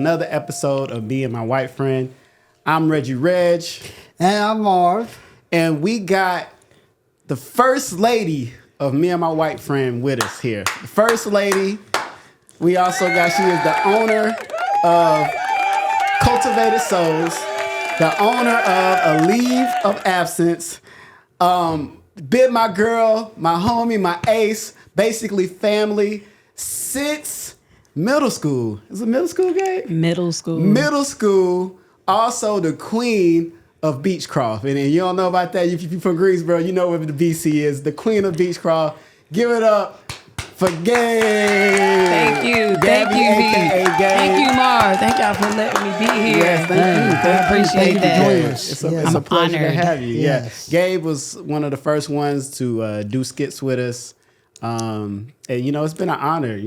another episode of Me and My White Friend. I'm Reggie Reg. And I'm Marv. And we got the first lady of Me and My White Friend with us here. The first lady. We also got, she is the owner of Cultivated Souls, the owner of A Leave of Absence, Bid My Girl, my homie, my ace, basically family, since middle school. Is it middle school, Gabe? Middle school. Middle school. Also the queen of Beechcroft. And you don't know about that. If you're from Greensboro, you know what the BC is. The queen of Beechcroft. Give it up for Gabe. Thank you. Thank you, B. Thank you, Mar. Thank y'all for letting me be here. Yes, thank you. I appreciate that. It's a pleasure to have you. Yes. Yeah. Gabe was one of the first ones to do skits with us. And, it's been an honor,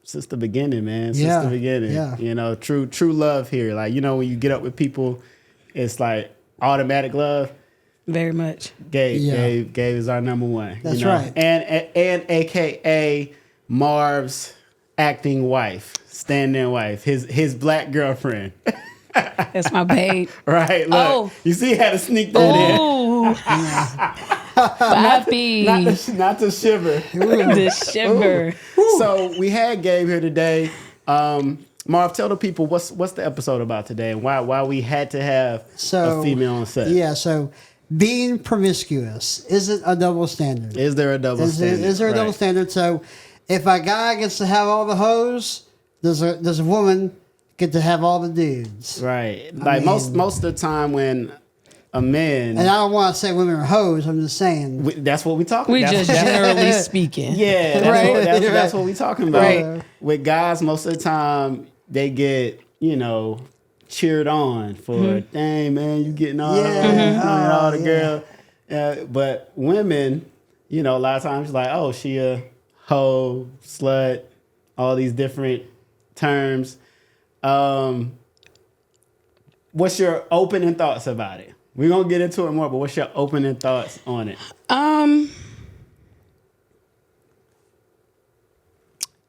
since the beginning, man. Since the beginning. Yeah. True love here. Like, when you get up with people, it's like automatic love. Very much. Gabe is our number one. That's right. And AKA Marv's acting wife, stand-in wife, his black girlfriend. That's my babe. Right. Look, you see how to sneak that in. Ooh. Not to shiver. The shiver. So we had Gabe here today. Marv, tell the people what's the episode about today and why we had to have a female on set. Yeah, so being promiscuous, is it a double standard? Is there a double standard? Is there a double standard? So if a guy gets to have all the hoes, does a woman get to have all the dudes? Right. Most of the time when a man... And I don't want to say women are hoes, I'm just saying. That's what we talking about. We just generally speaking. Yeah, that's what we talking about. Right. With guys, most of the time, they get, cheered on for, dang, man, you getting all, all the girl. But women, a lot of times, like, oh, she a hoe, slut, all these different terms. What's your opening thoughts about it? We're going to get into it more, but what's your opening thoughts on it?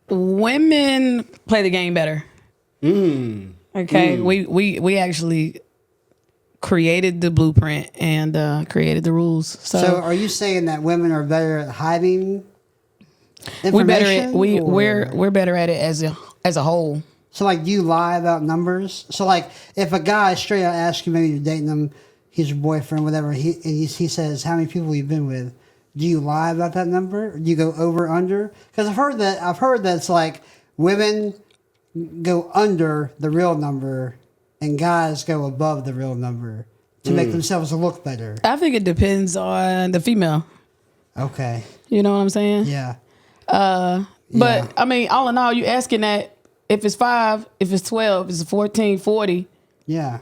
Women play the game better. Okay. We actually created the blueprint and created the rules. So are you saying that women are better at hiding information? We're better at it as a whole. So do you lie about numbers? So if a guy straight out asks you, maybe you're dating him, he's your boyfriend, whatever, he says, how many people you've been with? Do you lie about that number? Or do you go over, under? Because I've heard that it's like women go under the real number and guys go above the real number to make themselves look better. I think it depends on the female. Okay. You know what I'm saying? Yeah. But I mean, all in all, you asking that if it's 5, if it's 12, if it's 14, 40. Yeah.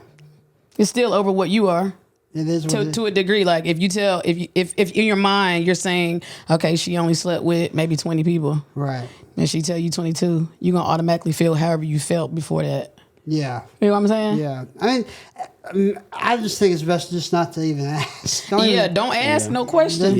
It's still over what you are. It is to a degree. Like if in your mind you're saying, okay, she only slept with maybe 20 people, right? And she tell you 22, you're gonna automatically feel however you felt before that. Yeah, you know what I'm saying? Yeah, I mean, I just think it's best just not to even ask. Don't ask no questions.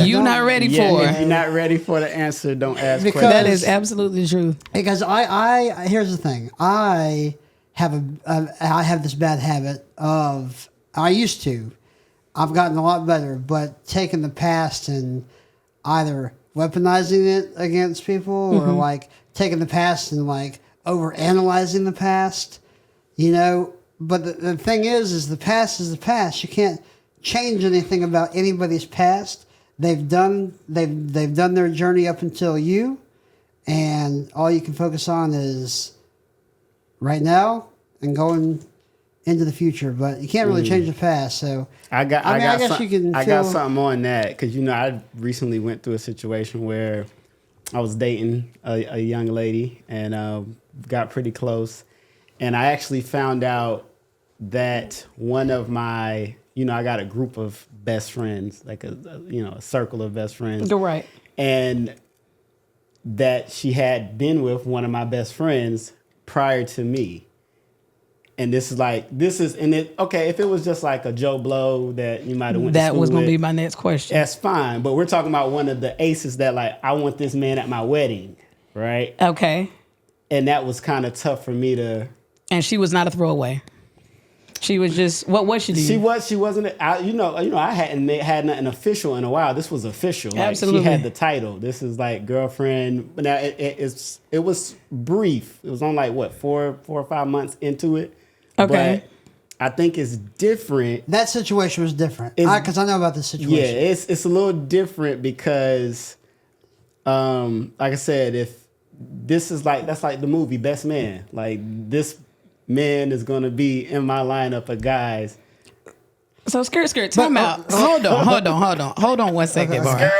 You're not ready for. If you're not ready for the answer, don't ask questions. That is absolutely true. Because I here's the thing. I have this bad habit of. I used to. I've gotten a lot better, but taking the past and either weaponizing it against people or taking the past and over analyzing the past, But the thing is the past is the past. You can't change anything about anybody's past. They've done their journey up until you, and all you can focus on is right now and going into the future, but you can't really change the past. So I guess you can. I got something on that because I recently went through a situation where I was dating a young lady and got pretty close, and I actually found out that one of my, I got a group of best friends, like a circle of best friends. You're right, and that she had been with one of my best friends prior to me. And if it was just like a Joe Blow that you might have went to school that was going to with, be my next question. That's fine. But we're talking about one of the aces that I want this man at my wedding, right? Okay. And that was kind of tough for me to And she was not a throwaway. She was just, what was she? She wasn't. I hadn't had nothing official in a while. This was official. Like, Absolutely. She had the title. This is like girlfriend. But now it was brief. It was on like what 4 or 5 months into it. Okay. But I think it's different. That situation was different because I know about this situation. Yeah, it's a little different because, like I said, if this is that's like the movie Best Man. Like this man is gonna be in my lineup of guys. So skirt, time out. Hold on 1 second, Bar.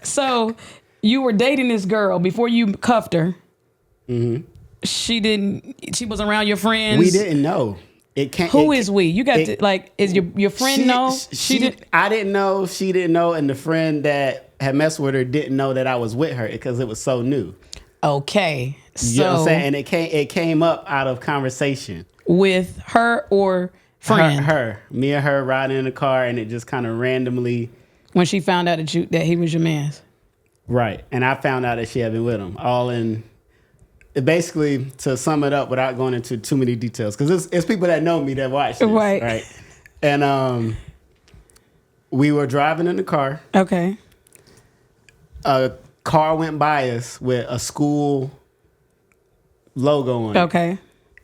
So you were dating this girl before you cuffed her. Mm-hmm. She was around your friends. We didn't know. Who is we? You got to is your friend know? I didn't know, she didn't know, and the friend that had messed with her didn't know that I was with her because it was so new. Okay. You know what I'm saying? And it came up out of conversation. With her or friend? Her. Me and her riding in the car, and it just kind of randomly. When she found out that he was your man. Right. And I found out that she had been with him. All in. Basically, to sum it up without going into too many details, because it's people that know me that watch this. Right. And we were driving in the car. Okay. A car went by us with a school logo on it. Okay.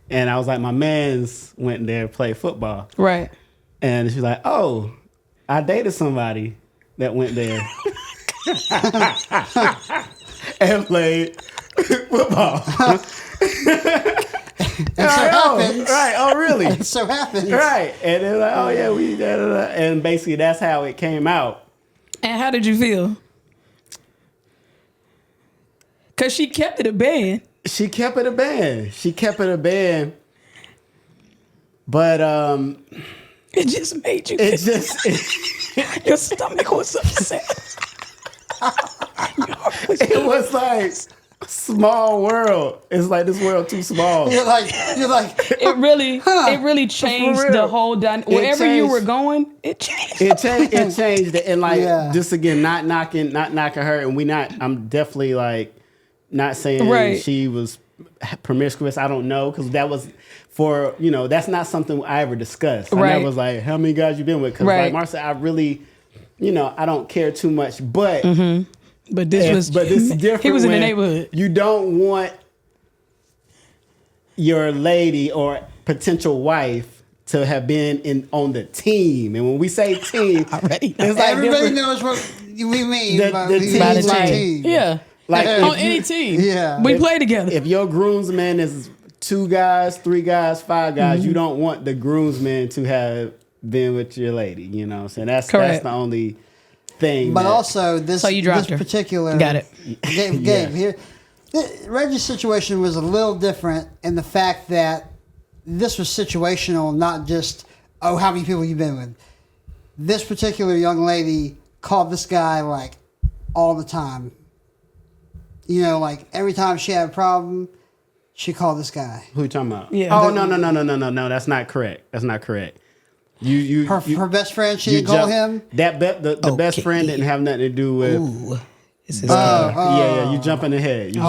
And I was like, my man's went there to play football. Right. And she's like, oh, I dated somebody that went there and played football. And so happens. Right. Oh, really? It so happens. Right. And they're like, oh, yeah, we da, da, da. And basically, that's how it came out. And how did you feel? Because she kept it a band. She kept it a band. But it just made you. Your stomach was upset. It was like small world. It's like this world too small. You're like. It really changed the whole dynamic. Wherever you were going, it changed. It changed it, and just again, not knocking her, and I'm definitely like not saying she was promiscuous. I don't know, because that was that's not something I ever discussed. I never was like, how many guys you been with? Because like Marcia, I really, I don't care too much, but. Mm-hmm. But this is different. He was in the neighborhood. You don't want your lady or potential wife to have been on the team. And when we say team, already it's like everybody knows what we mean by the team. Yeah. Like on any team. Yeah. We play together. If your groomsman is 2 guys, 3 guys, 5 guys, you don't want the groomsman to have been with your lady. You know what I'm saying? That's the only thing. But also this particular got it. Gabe here. Reggie's situation was a little different in the fact that this was situational, not just how many people you've been with. This particular young lady called this guy like all the time. Like every time she had a problem, she called this guy. Who you talking about? Yeah. Oh no, that's not correct. Her best friend, she didn't call him? The best friend didn't have nothing to do with... Ooh. This is yeah, you jumping ahead. You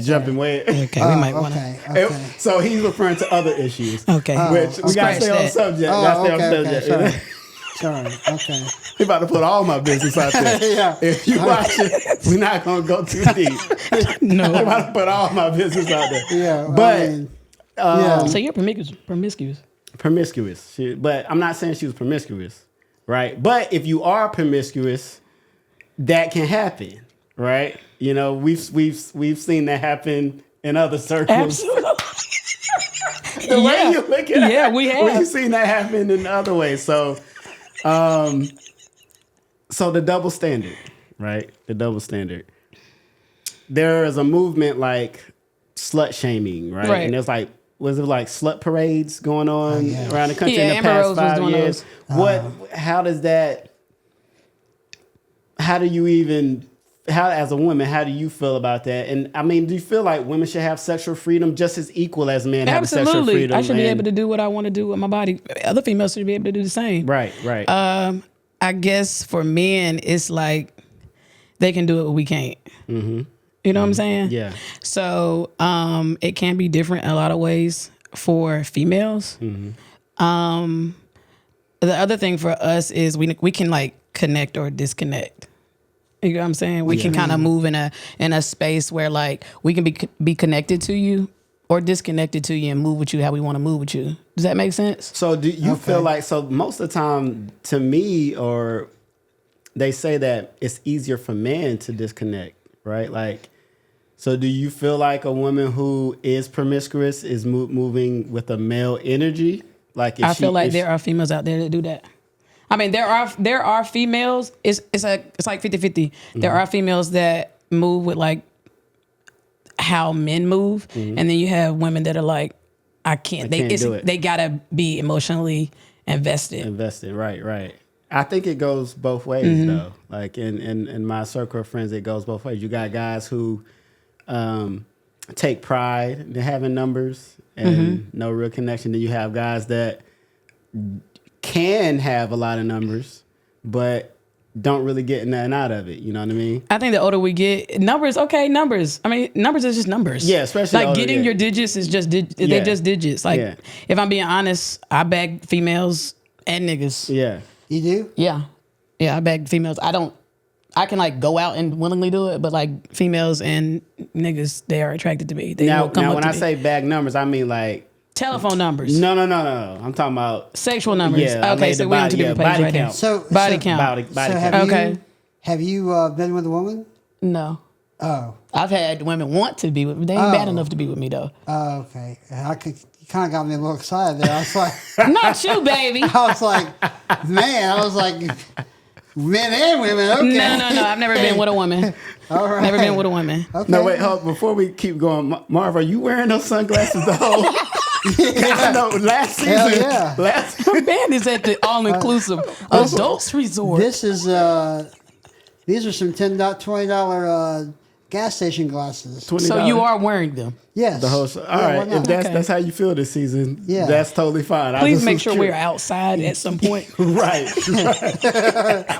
jumping way... Okay, we might want to... Okay. So he's referring to other issues. Okay. Which we got to stay on subject. Sorry. Okay. We're about to put all my business out there. Yeah. If you watch it, we're not going to go too deep. No. We're about to put all my business out there. Yeah. But... So you're promiscuous. Promiscuous. But I'm not saying she was promiscuous, right? But if you are promiscuous, that can happen, right? We've seen that happen in other circles. Absolutely. The way you look at it, we have. We've seen that happen in other ways. So, the double standard, right? The double standard. There is a movement like slut shaming, right? And there's like, was it like slut parades going on around the country in the past 5 years? As a woman, how do you feel about that? And I mean, do you feel like women should have sexual freedom just as equal as men have sexual freedom? I should be able to do what I want to do with my body. Other females should be able to do the same. Right. I guess for men, it's like they can do it, but we can't. Mm-hmm. You know what I'm saying? Yeah. So it can be different in a lot of ways. for females. The other thing for us is we can like connect or disconnect. You know what I'm saying? We can kind of move in a space where like we can be connected to you or disconnected to you and move with you how we want to move with you. Does that make sense? So do you feel like, so most of the time to me, or they say that it's easier for men to disconnect, right? Like, so do you feel like a woman who is promiscuous is moving with a male energy? Like, I feel like there are females out there that do that. I mean, there are females. It's like 50-50. There are females that move with like how men move, and then you have women that are like, I can't do it. They gotta be emotionally invested. Right. I think it goes both ways though. Like in my circle of friends, it goes both ways. You got guys who take pride in having numbers and no real connection. Then you have guys that can have a lot of numbers, but don't really get nothing out of it. You know what I mean? I think the older we get, numbers. I mean, numbers is just numbers. Yeah, especially like getting your digits is just they're just digits. Like if I'm being honest, I bag females and niggas. Yeah, You do? Yeah, I bag females. I can like go out and willingly do it, but like females and niggas, they are attracted to me. They now will come up when to I me. say bag numbers, I mean like Telephone numbers. No. I'm talking about Sexual numbers. Yeah, Okay, so we're on two different pages body right there. count. So Body count. Body have count. have you been with a woman? No. Oh. I've had women want to be with me. They ain't bad enough to be with me though. Oh, okay. You kind of got me a little excited there. I was like, Not you, baby. I was like, men and women. Okay. No. I've never been with a woman. All right. Never been with a woman. Okay. No, wait, hold, before we keep going, Marv, are you wearing those sunglasses the whole? I know. Last season, Hell yeah. Man is at the all-inclusive adults resort. This is these are some $20 gas station glasses. $20. So you are wearing them. Yes. The whole show. All right, why if not? that's how you feel this season, Yeah. that's totally fine. Please make sure we're outside at some point right.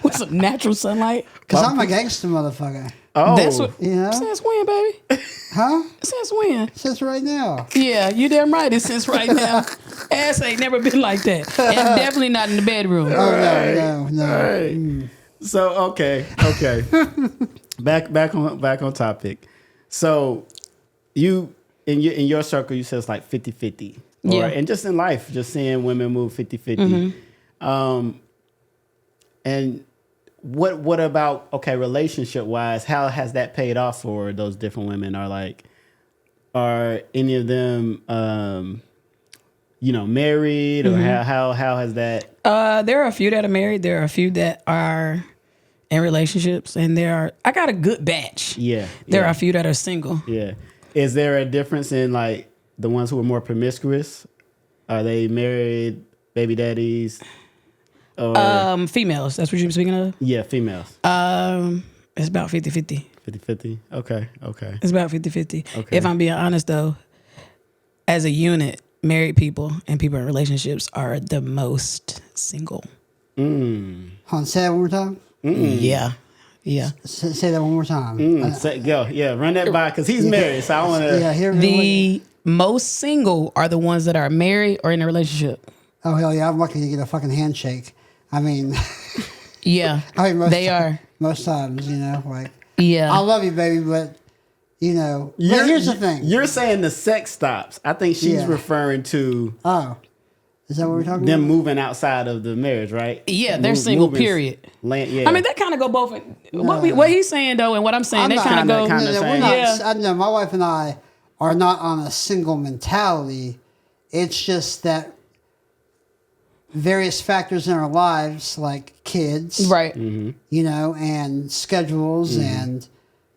with some natural sunlight. Because I'm a gangster motherfucker. Oh, That's what. You know? Since when, baby? Huh? Since when? Since right now. Yeah, you damn right. It's since right now. Ass ain't never been like that, and definitely not in the bedroom. Oh, no. All right. So okay. back on topic. So you in your circle, you said it's like 50-50. Yeah. And just in life, just seeing women move 50-50. And what about, okay, relationship wise, how has that paid off for those different women? Are any of them married, or how has that? There are a few that are married. There are a few that are in relationships, and I got a good batch. Yeah. There are a few that are single. Yeah. Is there a difference in like the ones who are more promiscuous? Are they married, baby daddies? Or Females. That's what you're speaking of? yeah, females. It's about 50-50. 50-50. Okay. It's about 50-50. Okay. If I'm being honest though, as a unit, married people and people in relationships are the most single. Hold on, say that one more time. Yeah. Say that one more time. Go. Yeah, run that by, because he's married, so I want to. Yeah, here. The most single are the ones that are married or in a relationship. Oh hell yeah! I'm lucky to get a fucking handshake. I mean, Yeah, most times, like. Yeah, I love you, baby, but but here's the thing. You're saying the sex stops. I think she's referring to Oh, is that what we're talking them about? moving outside of the marriage, right? Yeah, they're single, moving- period. Yeah. I mean, that kind of go both. What he's saying though, and what I'm saying, they kind of go. No, my wife and I are not on a single mentality. It's just that various factors in our lives, like kids, Right. and schedules and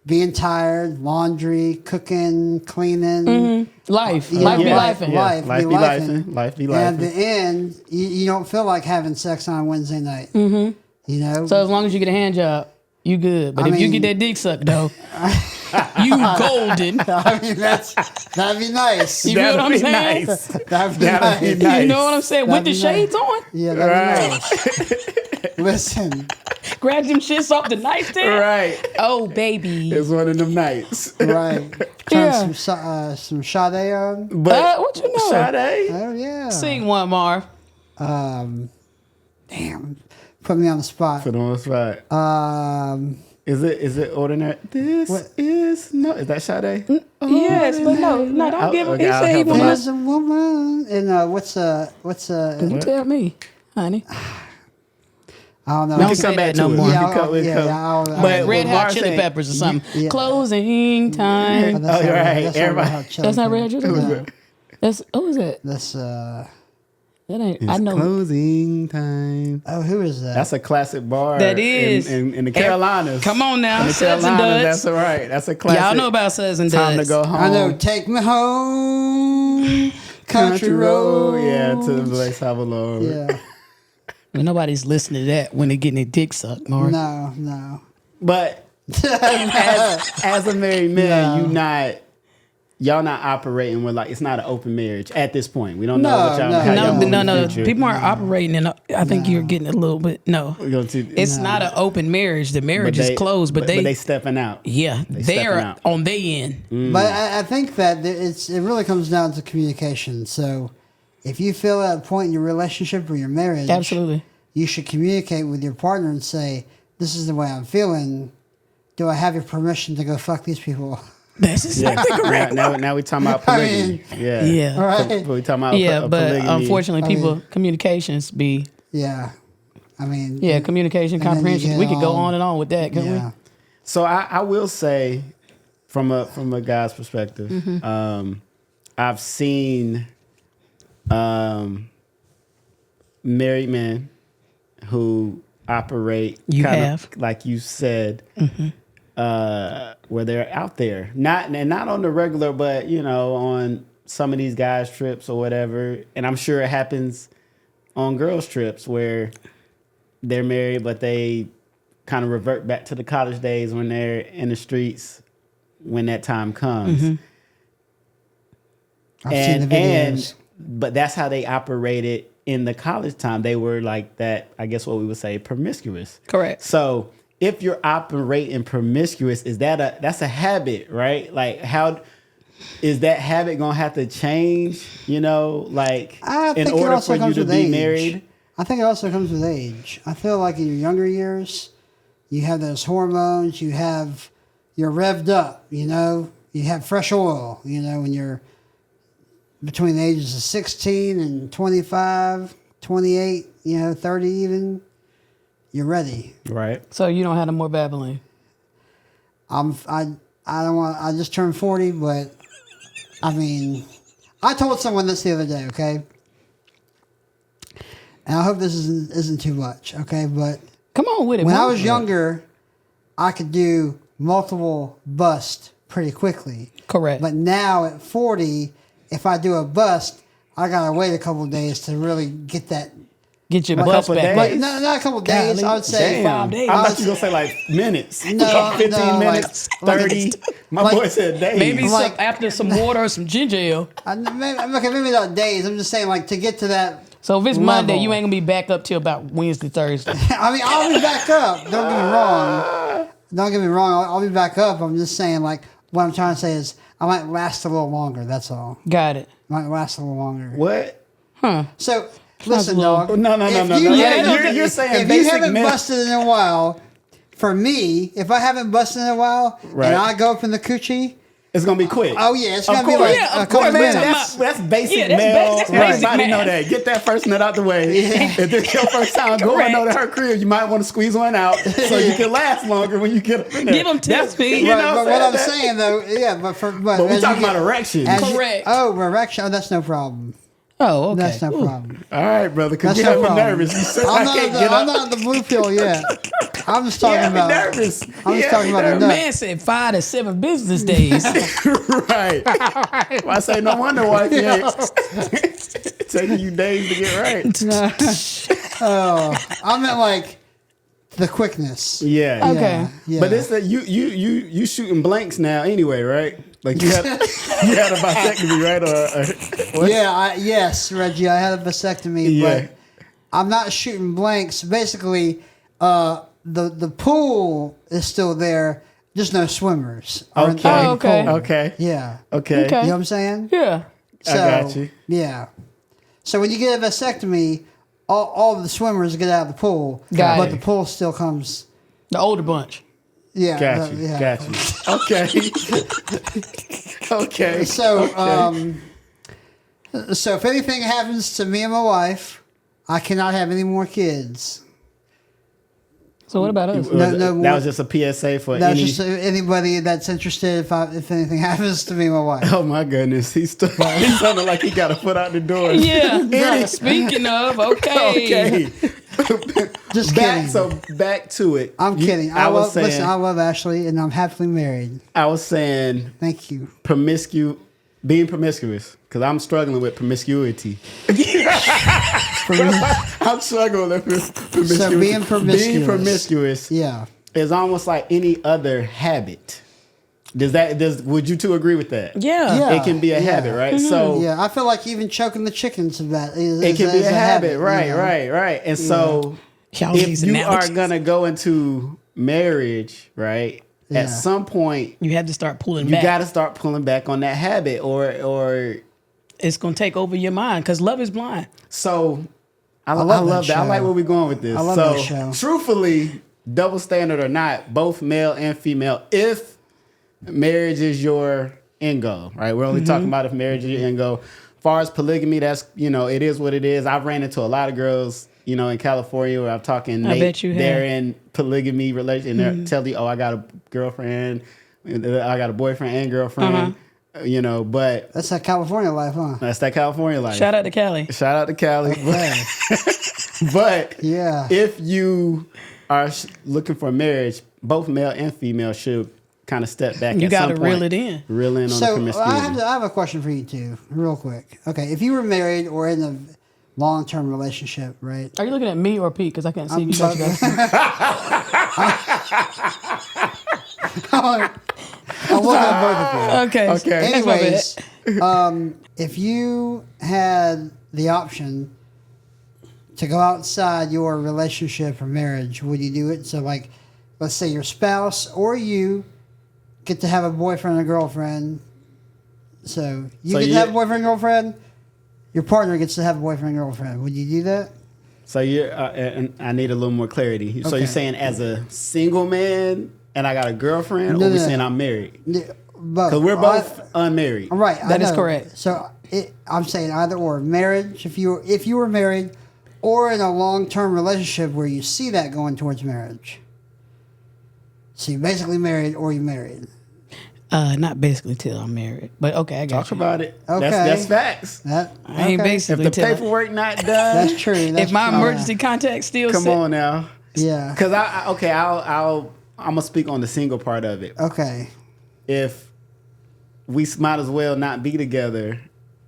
being tired, laundry, cooking, cleaning. Life be Life lifing. be Life be lifing. Life be And at the lifing. end, you don't feel like having sex on a Wednesday night. So as long as you get a hand job, you good. But if you get that dick sucked though, you golden. I mean, that'd be nice. You feel what I'm saying? Nice. That'd be That'd be nice. nice. You know what I'm saying? With That'd the be shades on, Yeah, that'd Right. be nice. Listen, grab them shits off the nightstand. Right. Oh baby. It's one of them nights. right. Turn some Sade on. But what you know? Sade? Oh yeah. Sing one, Marv. Damn. Put me on the spot. Put on the spot. Is it ordinary? This is no. Is that Sade? Yes, but no, don't give him. Okay, He I'll said he help him out. was. There's a woman. And what's You tell me, honey. I don't know. Don't We can say come back that no to it. more. We Yeah, can come- we can come- I'll- But Red what Hot Mar's Chili saying- Peppers or something. Yeah. Closing time. That's not right. That's Everybody- not Red Hot Chili That's not Red Hot Peppers. Chili No. Peppers. That's who is it? That's That ain't. It's I know. closing time. oh, who is that? That's a classic bar. That is. in the Carolinas. Come on now, In the Suds and Carolinas, Duds. that's right. That's a classic. Y'all know about Suds and Time to Duds. go home. I know. Take me home, country road. Yeah, to the place I belong. Yeah. Well, nobody's listening to that when they getting their dick sucked, Marv. No. But as a married man, No. y'all not operating with like it's not an open marriage at this point. We don't know No, what y'all no. how y'all move in the No. future. People aren't operating in. I think you're getting a little bit. No, We're going to- it's not an open marriage. The marriage is closed, but they stepping out. yeah, stepping they're out. on their end. But I think that it really comes down to communication. So if you feel at a point in your relationship or your marriage, Absolutely. you should communicate with your partner and say, "This is the way I'm feeling. Do I have your permission to go fuck these people?" That's Yeah. exactly correct. Now we talking about polygamy. Yeah. Yeah. All right. We talking about Yeah, but polygamy. unfortunately, I people mean- communications be Yeah. I mean, communication and then you comprehension. get We could go all- on and on with that, can Yeah. So I will say, from a guy's perspective, Mm-hmm. I've seen married men who operate You kind have. of like you said, where they're out there, not on the regular, but on some of these guys' trips or whatever. And I'm sure it happens on girls' trips where they're married, but they kind of revert back to the college days when they're in the streets when that time comes. I've seen the videos. But that's how they operated in the college time. They were like that, I guess what we would say, promiscuous. Correct. So if you're operating promiscuous, that's a habit, right? Like how is that habit gonna have to change? Like I in think it order also for you comes to with be age. married. I think it also comes with age. I feel like in your younger years, you have those hormones, you have you're revved up, you have fresh oil, when you're between the ages of 16 and 25, 28, 30 even, you're ready. Right. So you don't have no more babbling. I don't want. I just turned 40, but I mean, I told someone this the other day. Okay, and I hope this isn't too much. Okay, but Come on with it. when I Marv. was younger, I could do multiple busts pretty quickly. Correct. But now at 40, if I do a bust, I gotta wait a couple of days to really get that. Get your A bus couple back. days? But not a couple of days. Golly. I would say Damn. 5 days. I thought you were gonna say like minutes. No, 15 no, minutes, like 30. My like- boy said days. Maybe Like- after some water or some ginger ale. maybe not days. I'm just saying like to get to that. So if it's Monday, level. you ain't gonna be back up till about Wednesday, Thursday. I mean, I'll be back up. Don't get me wrong. Don't get me wrong. I'll be back up. I'm just saying, like, what I'm trying to say is I might last a little longer. That's all. Got it. Might last a little longer. What? So, listen, a little- dog. No. If no. you Yeah, haven't- you're saying if you basic haven't myth. busted in a while, for me, if I haven't busted in a while Right. and I go up in the coochie, It's gonna be quick. oh yeah, it's Of gonna be course. like Yeah, a of couple course, Man, minutes. that's basic Yeah, that's male. that's basic Everybody know math. that. Get that first nut out the way. If this your first time going Correct. over to her crib, you might want to squeeze one out so you can last longer when you get up in there. Give 'em tips, Pete. You know Right, but what I'm That- saying though, yeah, but But we as talking you about get- erection. as you- Correct. erection. Oh, that's no problem. Oh, okay. That's no Ooh. problem. All right, brother, because That's you no have me problem. nervous. You said I can't get I'm up. not the blue pill yet. I'm just You talking have me about. nervous. I'm You just have talking me about the nervous. nut. Man said 5 to 7 business days. Right. I say no wonder why you ain't taking you days to get right. Oh, I meant like the quickness. Yeah. Okay. Yeah. But it's that you shooting blanks now anyway, right? Like you had a vasectomy, right? Or what? Yeah. Yes, Reggie. I had a vasectomy, Yeah. but I'm not shooting blanks. Basically, the pool is still there. just no swimmers. Okay. Oh, okay. Okay. Yeah. Okay. Okay. You know what I'm saying? Yeah. So, got you. Yeah. So when you get a vasectomy, all the swimmers get out of the pool, Got but it. the pool still comes. The older bunch. Yeah. Got you. yeah. Got you. Okay. Okay. So, Okay. So if anything happens to me and my wife, I cannot have any more kids. So what about us? No that more. was just a PSA for That's any. just anybody that's interested. If anything happens to me and my wife. Oh my goodness, he sounded like he got a foot out the door. Yeah. Right. Speaking of, okay. Okay. Just back kidding. so back to it. I'm kidding. I was saying. Listen, I love Ashley, and I'm happily married. I was saying Thank you. being promiscuous, because I'm struggling with promiscuity. I'm struggling with promiscuity. So being promiscuous. Being promiscuous Yeah. is almost like any other habit. Would you two agree with that? Yeah. Yeah. It can be a habit, right? So Yeah, I feel like even choking the chickens is that. it can be a habit, right, you know? right. And so Y'all if these you analogies. are gonna go into marriage, right? Yeah. At some point, You have to start pulling you back. got to start pulling back on that habit, or It's gonna take over your mind because love is blind. so. I love love that that. I like show. where we're going with this. I love so, that show. truthfully, double standard or not, both male and female, if marriage is your end goal, right? We're only talking about if marriage is your end goal. As far as polygamy, that's, it is what it is. I've ran into a lot of girls, in California where I'm talking, I bet you have. they're in polygamy relation, and they're telling you, oh, I got a girlfriend, I got a boyfriend and girlfriend, but That's that California life, huh? that's that California life. Shout out to Cali. Shout out to Cali. Yeah. But Yeah. if you are looking for marriage, both male and female should kind of step back. You got gotta reel it in. Reel in on the So promiscuity. I have a question for you too, real quick. Okay, if you were married or in a long-term relationship, right? Are you looking at me or Pete? Because I can't see you. sorry. I'm looking at both of you. Okay. Okay. That's my bad. Anyways, if you had the option to go outside your relationship or marriage, would you do it? So, like, let's say your spouse or you get to have a boyfriend or girlfriend. So you get to have a boyfriend or girlfriend. Your partner gets to have a boyfriend or girlfriend. Would you do that? So and I need a little more clarity. So Okay. you're saying as a single man and I got a girlfriend, or we saying I'm married? Both. Because we're both unmarried. Right. That is know. correct. So I'm saying either or. Marriage, if you were married, or in a long-term relationship where you see that going towards marriage. So you're basically married or you're married. Not basically till I'm married, but okay, I got Talk you. about it. Okay. That's facts. I ain't If basically the till I- paperwork not done, That's true. if my emergency contact still come set. on now. Yeah. Because I'm gonna speak on the single part of it. Okay. If we might as well not be together,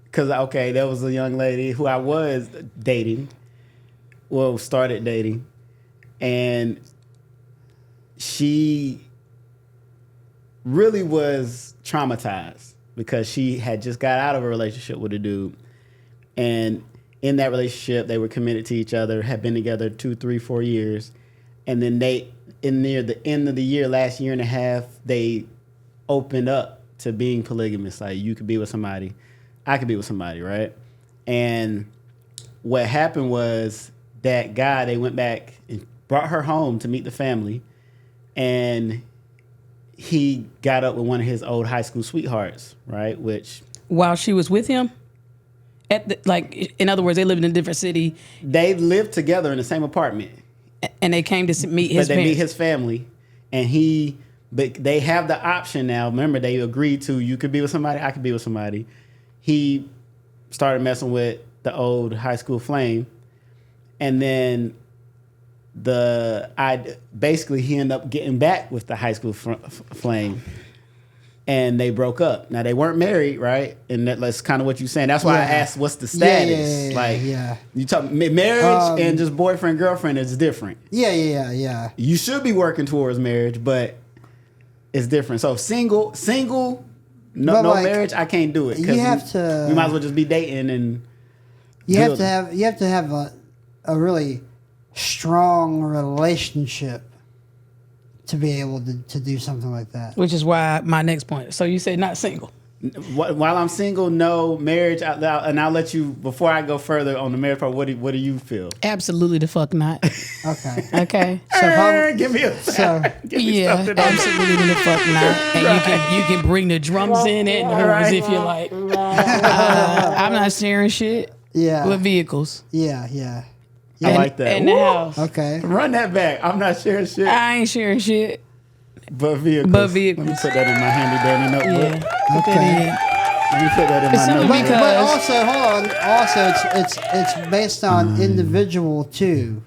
because there was a young lady who I was dating, started dating, and she really was traumatized because she had just got out of a relationship with a dude, and in that relationship they were committed to each other, had been together 2, 3, 4 years, and then near the end of the year, last year and a half, they opened up to being polygamous. Like, you could be with somebody, I could be with somebody, right? And what happened was that guy, they went back and brought her home to meet the family, and he got up with one of his old high school sweethearts, right? Which While she was with him, in other words, they lived in a different city, they lived together in the same apartment, and they came to meet his but they parents. meet his family, and but they have the option now. Remember, they agreed to, you could be with somebody, I could be with somebody. He started messing with the old high school flame, and then basically he ended up getting back with the high school flame, and they broke up. Now, they weren't married, right? And that's kind of what you're saying. That's why I asked, what's the status? You talk marriage and just boyfriend girlfriend is different. Yeah. You should be working towards marriage, but it's different. So single, no marriage, I can't do it. You have to. We might as well just be dating and. You have to have a really strong relationship to be able to do something like that. Which is why my next point. So you said not single. While I'm single, no marriage. And I'll let you, before I go further on the marriage part, what do you feel? Absolutely the fuck not. Okay. Okay. So if I'm, Give me a give me Yeah, something. absolutely the fuck not. And you can bring the drums in and the horns if you like. I'm not sharing shit yeah. with vehicles. Yeah. I like that. In the Woo! house. Okay. Run that back. I'm not sharing shit, I ain't sharing shit. but vehicles. But vehicles. Let me put that in my handy dandy notebook. Yeah. Put that Okay. Let me put that in my Simply notebook. because- But also, hold on. Also, it's based on individual too.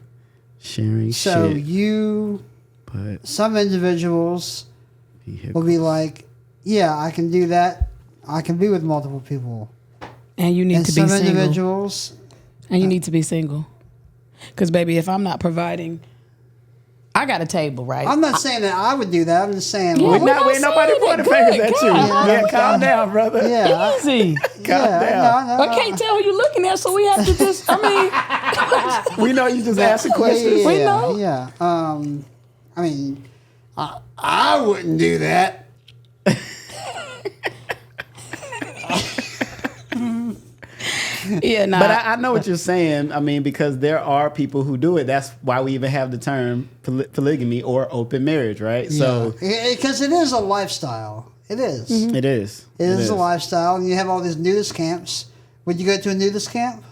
Sharing So shit, you, but some individuals vehicles. will be like, yeah, I can do that. I can be with multiple people. And you need And to be some single. individuals, And you need to be single. Because, baby, if I'm not providing, I got a table, right? I'm not saying that I would do that. I'm just saying, Yeah, like, we're not Ain't nobody saying pointing it. fingers Good at you. God. Yeah, calm down, brother. yeah, Easy. yeah, no, I can't tell who you're looking at, so we have to just, I mean, We know you just asking questions. We know. Yeah. I mean, I wouldn't do that. yeah, nah. But I know what you're saying. I mean, because there are people who do it. That's why we even have the term polygamy or open marriage, right? So because it is a lifestyle. It is. it is. It is a lifestyle, and you have all these nudist camps. Would you go to a nudist camp?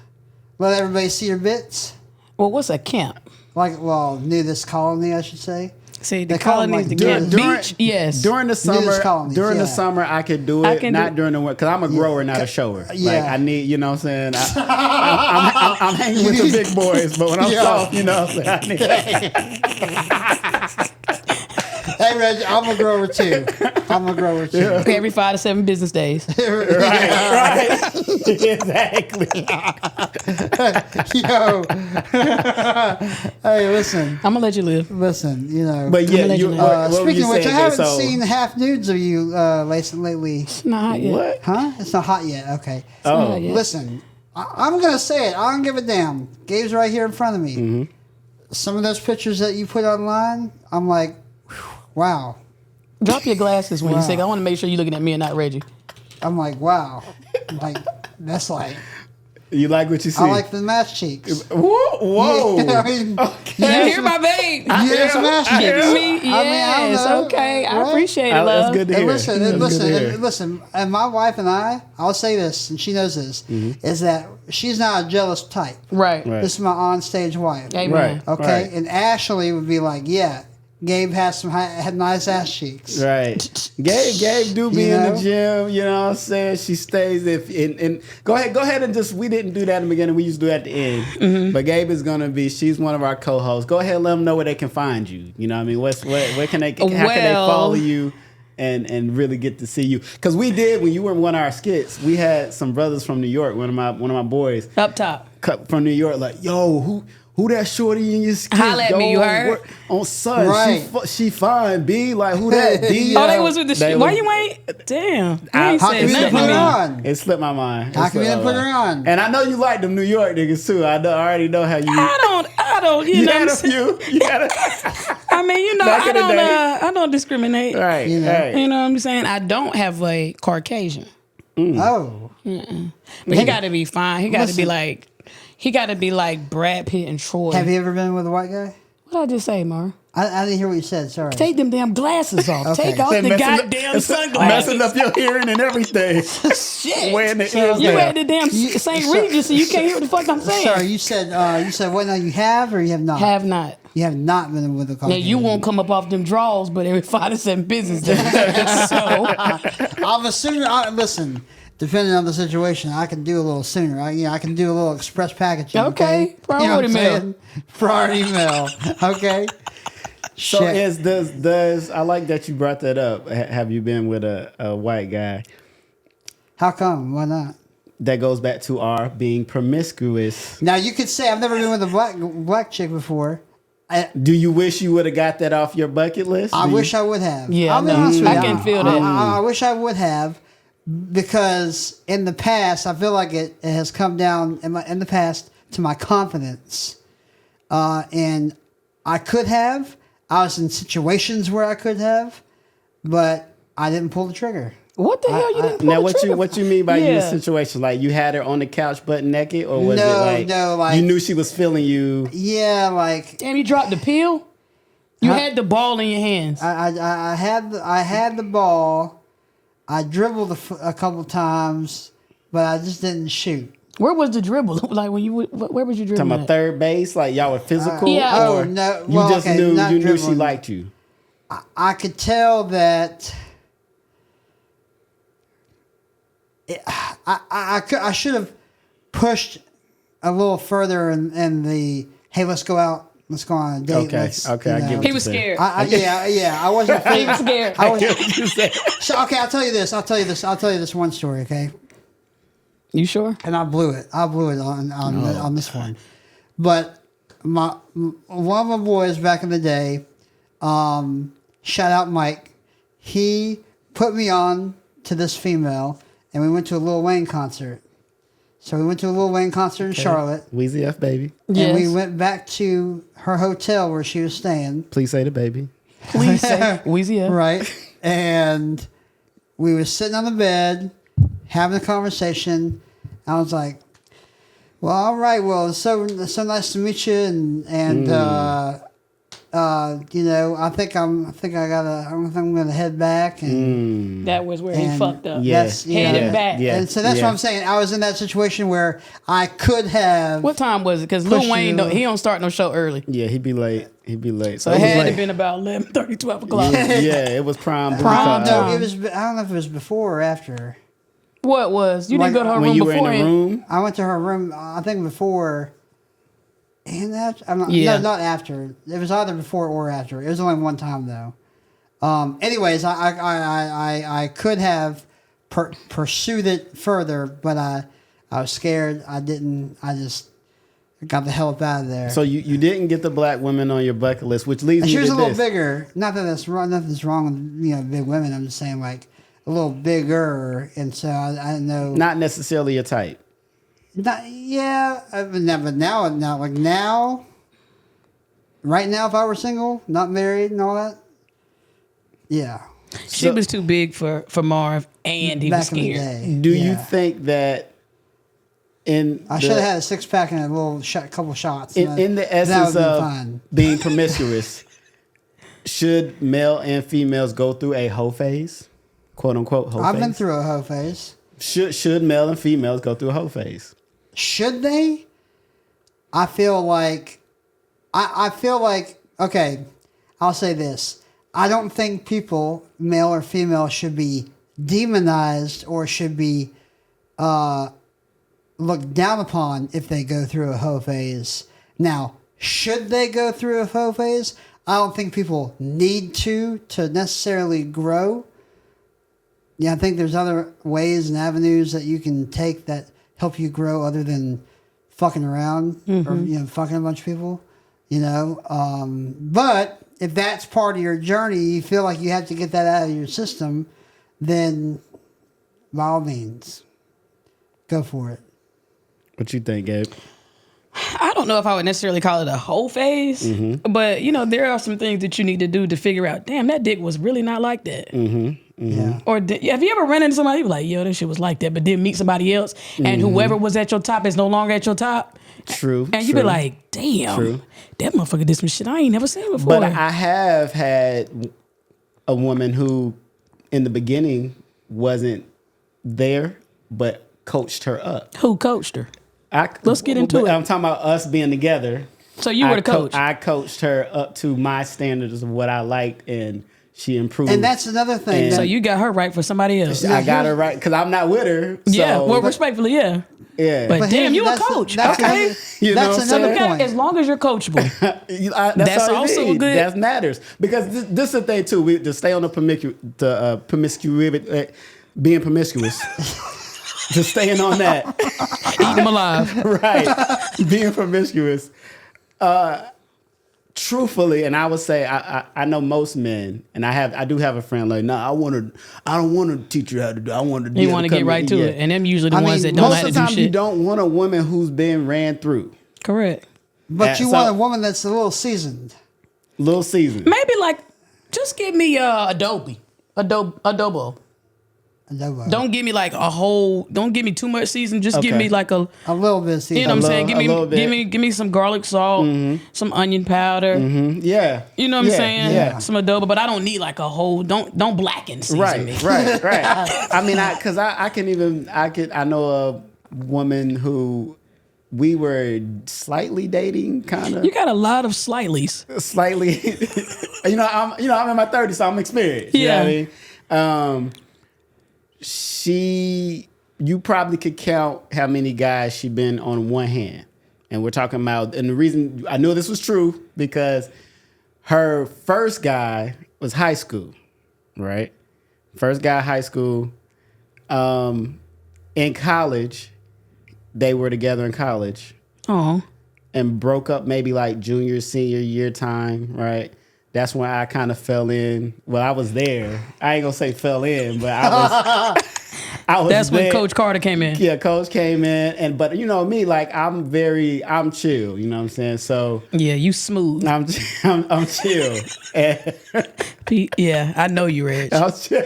Let everybody see your bits? well, what's a camp? Like, well, nudist colony, I should say. See, the They call them, colonies, like, the camp. during- Beach, yes. During the summer, colonies, during the yeah. summer, I could do I it. can Not do- during the winter, because I'm a grower, not a shower. Yeah. Like I need, you know what I'm saying. I'm hanging with the big boys, but when I'm Yeah. soft, you know what I'm saying. I need, Hey, Reggie, I'm a grower too. Every 5 to 7 business days. right, exactly. Yo. Hey, listen. I'm going to let you live. Listen, you know. But yeah, let you. you know. What were Speaking you of which, I saying, haven't so- seen half nudes of you lately. It's not hot yet. What? Huh? It's not hot yet. Okay. not Oh, hot yet. Listen, I'm going to say it. I don't give a damn. Gabe's right here in front of me. Mm-hmm. Some of those pictures that you put online, I'm like, wow. Drop your glasses when you Wow. say, I want to make sure you're looking at me and not Reggie. I'm like, wow. Like, that's like, you like what you see? I like the match cheeks. Whoa, whoa. Yeah, I mean, You hear my babe? you have some ass I cheeks. am. Me? Yes. I don't know. Okay. I Right? appreciate it, That's love. good to And hear. listen, That's and good to listen, hear. and listen, and my wife and I'll say this, and she knows this, Mm-hmm. is that she's not a jealous type. Right. Right. This is my on-stage wife. Amen. Right. Okay, and Ashley would be like, yeah, Gabe had nice ass cheeks. Right. Gabe do be You in know? the gym, you know what I'm saying? She stays and go ahead and just, we didn't do that in the beginning, we used to do it at the end. Mm-hmm. But Gabe is gonna be, she's one of our co-hosts. Go ahead and let them know where they can find you. You know what I mean? Where can they, how can they Well- follow you and really get to see you? Because we did, when you were in one of our skits, we had some brothers from New York, one of my boys Up top. from New York, like, yo, who that shorty in your skit? Holla at me, you heard? On Sun, Right. she fine, B. Like, who that, D? Oh, they was with the They shit. Why was- you ain't? Damn. You I- ain't how said can you nothing put to her me. on? It slipped my mind. How come you didn't put her on? And I know you like them New York niggas too. I already know how you. I don't, you You know had what a I'm saying? few. You had a, I mean, you know, Back in the day. I don't discriminate. right, You know. right. You know what I'm saying? I don't have a Caucasian. Oh, But he got to be fine. He got to be Listen. like Brad Pitt and Troy. have you ever been with a white guy? What did I just say, Mar? I didn't hear what you said. Sorry. Take them damn glasses off. Okay. Take off They the messing up- goddamn it's sunglasses. Messing up your hearing and everything. Shit. Wearing the ears You down. at the damn St. Regis, so you can't hear what the fuck I'm saying. Sorry, you said what now? You have or you have not? Have not. You have not been with a Now Caucasian. you won't come up off them draws, but every 5 to 7 business days. So I'm assuming. Listen, depending on the situation, I can do a little sooner. I can do a little express packaging. Okay. You know what Priority I'm mail. saying? Priority mail. Okay. So Shit. does I like that you brought that up. Have you been with a white guy? How come? Why not? That goes back to our being promiscuous. Now you could say I've never been with a black chick before. Do you wish you would have got that off your bucket list? I wish I would have. Yeah, I'll be I know. honest with I you. can feel that. I wish I would have, because in the past I feel like it has come down in the past to my confidence, and I could have. I was in situations where I could have, but I didn't pull the trigger. What the hell you didn't pull Now, the trigger what for? you mean by Yeah. your situation? Like you had her on the couch butt naked, or was it like you knew she was feeling you? Yeah, like Damn, you dropped the pill? You had the ball in your hands. I had the ball. I dribbled a couple times, but I just didn't shoot. Where was the dribble? Like when where was you dribbling? Talking about third base, like y'all were physical. Yeah. Or No, you well, just okay, knew not you knew she dribbling. liked you. I could tell that. I should have pushed a little further in the hey, let's go out, let's go on a date. Okay, okay, I get what He was scared. Yeah, I wasn't. He was scared. I was, so okay, I'll tell you this one story. Okay, You sure? and I blew it on this one, but one of my boys back in the day, shout out Mike, he put me on to this female, and we went to a Lil Wayne concert. So we went to a Lil Wayne concert in Charlotte. Weezy F baby. Yes. And we went back to her hotel where she was staying. Please say the baby. Please say Weezy. Yeah. Right. And we were sitting on the bed, having a conversation. I was like, well, all right, well, it's so nice to meet you. And you know, I think I'm gonna head back, and That was where he fucked up. Yeah. that's Headed back. Yeah. And so that's what I'm saying. I was in that situation where I could have. What time was it? Because Lil Push Wayne, you. he don't start no show early. Yeah, he'd be late. So it it was had to late. have been about 11:30, 12 o'clock. Yeah, it was prime. booty Prime time. time. No, it was. I don't know if it was before or after. What was? You didn't Like, go to her When room you were before in the room, I went to her room. I think before. And after, Yeah. no, not after. It was either before or after. It was only one time though. Anyways, I could have pursued it further, but I was scared. I didn't. I just got the hell up out of there. so you didn't get the black women on your bucket list, which leads And me she was to a little this. bigger. Not that that's wrong. Nothing's wrong with big women. I'm just saying like a little bigger, and so I didn't know. Not necessarily your type. Yeah, but now, like now, right now, if I were single, not married, and all that, yeah. She was too big for Marv, and he was Back in the scared. day, Do you yeah. think that I should have had a 6-pack and a little couple shots? in the that essence would've been of fine. being promiscuous, should male and females go through a hoe phase, quote unquote hoe phase? I've been through a hoe phase. Should male and females go through a hoe phase? Should they? I feel like, okay, I'll say this. I don't think people, male or female, should be demonized or should be looked down upon if they go through a hoe phase. Now, should they go through a hoe phase? I don't think people need to necessarily grow. Yeah, I think there's other ways and avenues that you can take that help you grow other than fucking around or fucking a bunch of people. But if that's part of your journey, you feel like you have to get that out of your system, then by all means, go for it. What you think, Gabe? I don't know if I would necessarily call it a whole phase, but there are some things that you need to do to figure out. Damn, that dick was really not like that. Yeah. Or have you ever run into somebody who like, yo, this shit was like that, but then meet somebody else, and whoever was at your top is no longer at your top. True. And you be like, damn, True. that motherfucker did some shit I ain't never seen before. But I have had a woman who, in the beginning, wasn't there, but coached her up. Who coached her? Let's get into it. I'm talking about us being together. So you were the coach. I coached her up to my standards of what I liked, and she improved. And that's another thing. And- So you got her right for somebody else. I got her right because I'm not with her. So, Yeah, well, respectfully, yeah. yeah. But damn, you a coach. That's Okay. another, You know that's what I'm another saying? point. As long as you're coachable. That's all also you need. good. That matters because this is the thing too. We to stay on the promiscuity, being promiscuous. To staying on that, Eat them alive. right? Being promiscuous. Truthfully, and I would say I know most men, and I do have a friend like, I don't want to teach you how to do. I want to. You want to get right to it, and them usually the ones that don't know most how of to the do time shit. you don't want a woman who's been ran through. Correct. But you So- want a woman that's a little seasoned. Little season. Maybe like, just give me adobo. Adobo. Don't give me like a whole. Don't give me too much season. Just give Okay. me like a. A little bit of seasoning. You know what I'm saying? a little bit. Give me some garlic salt, some onion powder. Yeah. You know what I'm saying? Yeah. Some adobo, but I don't need like a whole. Don't blacken season me. Right. I mean, I know a woman who we were slightly dating, kind of. You got a lot of slightlys. Slightly. I'm in my 30s, so I'm experienced. You know what I mean? You probably could count how many guys she been on one hand. And we're talking about, and the reason I knew this was true because her first guy was high school, right? First guy, high school. In college, they were together in college. Oh. And broke up maybe like junior, senior year time, right? That's when I kind of fell in. Well, I was there. I ain't gonna say fell in, but I was. That's there. when Coach Carter came in. Yeah, Coach came in, but you know me, like I'm chill. You know what I'm saying? So yeah, you smooth. I'm chill. Yeah, I know you, Reg. I'm chill.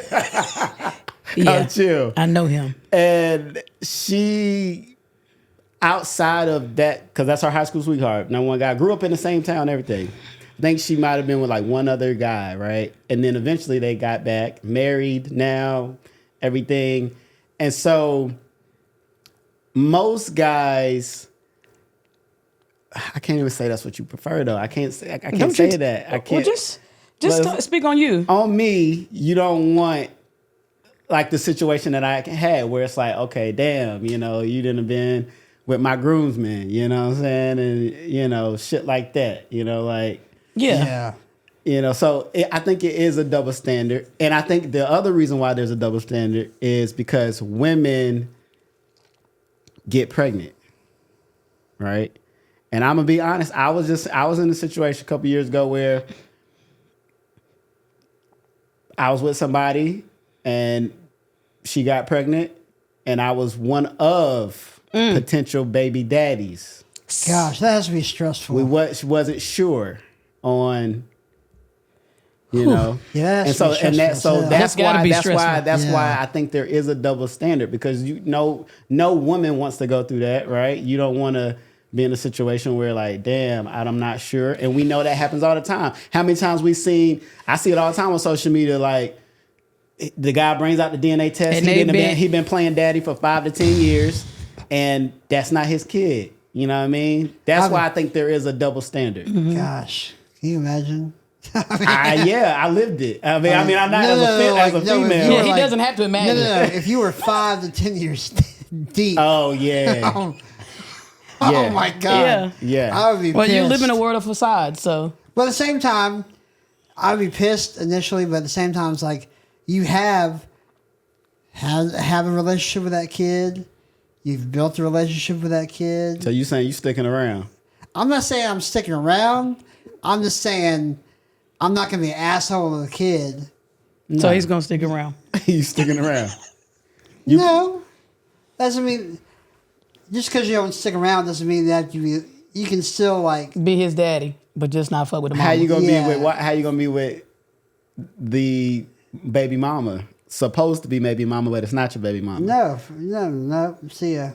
Yeah, I'm chill. I know him. And she, outside of that, because that's our high school sweetheart. Now, one guy grew up in the same town, everything. I think she might have been with like one other guy, right? And then eventually they got back, married now, everything. And so most guys, I can't even say that's what you prefer though. I can't say that. I can't. Well, just speak on you. On me, you don't want like the situation that I had where it's like, okay, damn, you didn't have been with my groomsmen, you know what I'm saying? And, shit like that, like. Yeah. So I think it is a double standard. And I think the other reason why there's a double standard is because women get pregnant, right? And I'm going to be honest, I was in a situation a couple years ago where I was with somebody and she got pregnant and I was one of potential baby daddies. Gosh, that has to be stressful. She wasn't sure on, Yeah, that's why I think there is a double standard because no woman wants to go through that, right? You don't want to be in a situation where like, damn, I'm not sure, and we know that happens all the time. How many times I see it all the time on social media, like the guy brings out the DNA test, and he been playing daddy for 5 to 10 years, and that's not his kid. You know what I mean? That's why I think there is a double standard. Mm-hmm. Gosh, can you imagine? I lived it. I'm not as a female. Yeah, he doesn't have to imagine. No. If you were 5 to 10 years deep. Oh yeah. Oh my God. Yeah. I would be pissed. Well, you live in a world of facades, so. But at the same time, I'd be pissed initially, but at the same time, it's like you have a relationship with that kid. You've built a relationship with that kid. So you saying you sticking around? I'm not saying I'm sticking around. I'm just saying I'm not going to be an asshole with a kid. No. So he's going to stick around. He's sticking around. No. Doesn't mean... Just because you don't stick around doesn't mean that you can still like... Be his daddy, but just not fuck with the mama. How you going to be with the baby mama? Supposed to be baby mama, but it's not your baby mama. No. See ya.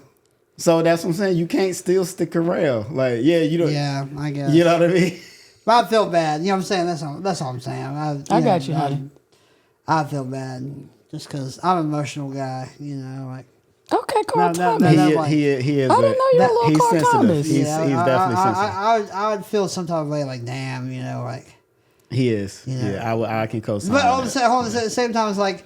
So that's what I'm saying. You can't still stick around. Like, you don't. Yeah, I guess. You know what I mean? But I feel bad. You know what I'm saying? That's all I'm saying. I got you, honey. I feel bad just because I'm an emotional guy. Like. Okay, Carl Thomas. He is. I didn't know you were a little Carl Thomas. He's definitely sensitive. I would feel some type of way like, damn, like. He is. Yeah, I can co-sign. But at the same time, it's like,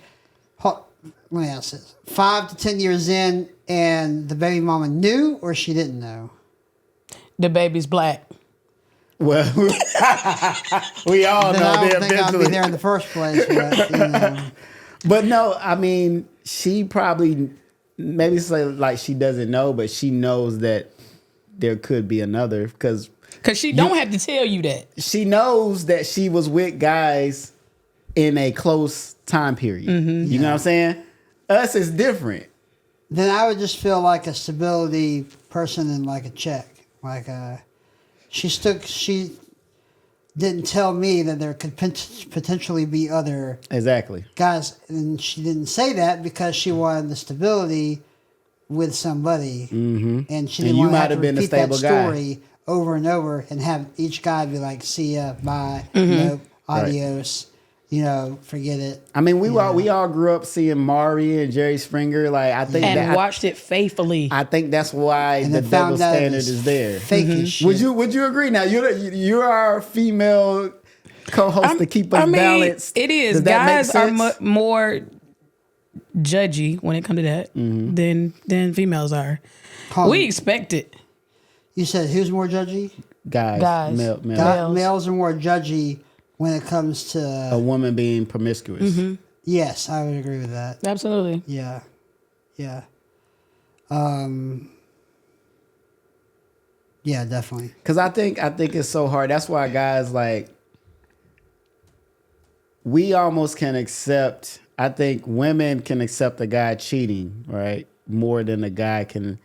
let me ask this: 5 to 10 years in, and the baby mama knew or she didn't know. The baby's black. Well, we all know. I don't think I'd be there in the first place. But no, I mean, she probably. Maybe say like she doesn't know, but she knows that there could be another because she don't have to tell you that. She knows that she was with guys in a close time period. Mm-hmm. You know what I'm saying? Us is different. Then I would just feel like a stability person in like a check. Like didn't tell me that there could potentially be other Exactly. guys, and she didn't say that because she wanted the stability with somebody, and she didn't you want to might have to have been the repeat that stable guy. story over and over and have each guy be like, "See ya, bye, nope, adios." Forget it. I mean, we all grew up seeing Maury and Jerry Springer. Like, I think And watched it faithfully. I think that's why And the then found double out it standard was is there. fake as shit. Would you agree? Now you're our female co-host to keep us balanced. It is. Does that Guys make are sense? more judgy when it comes to that than females are. Colin, We expect it. you said who's more judgy? Guys. Male. Males. Males are more judgy when it comes to. A woman being promiscuous. Yes, I would agree with that. Absolutely. Yeah. Yeah, definitely. Because I think it's so hard. That's why guys like we almost can accept. I think women can accept a guy cheating, right, more than a guy can.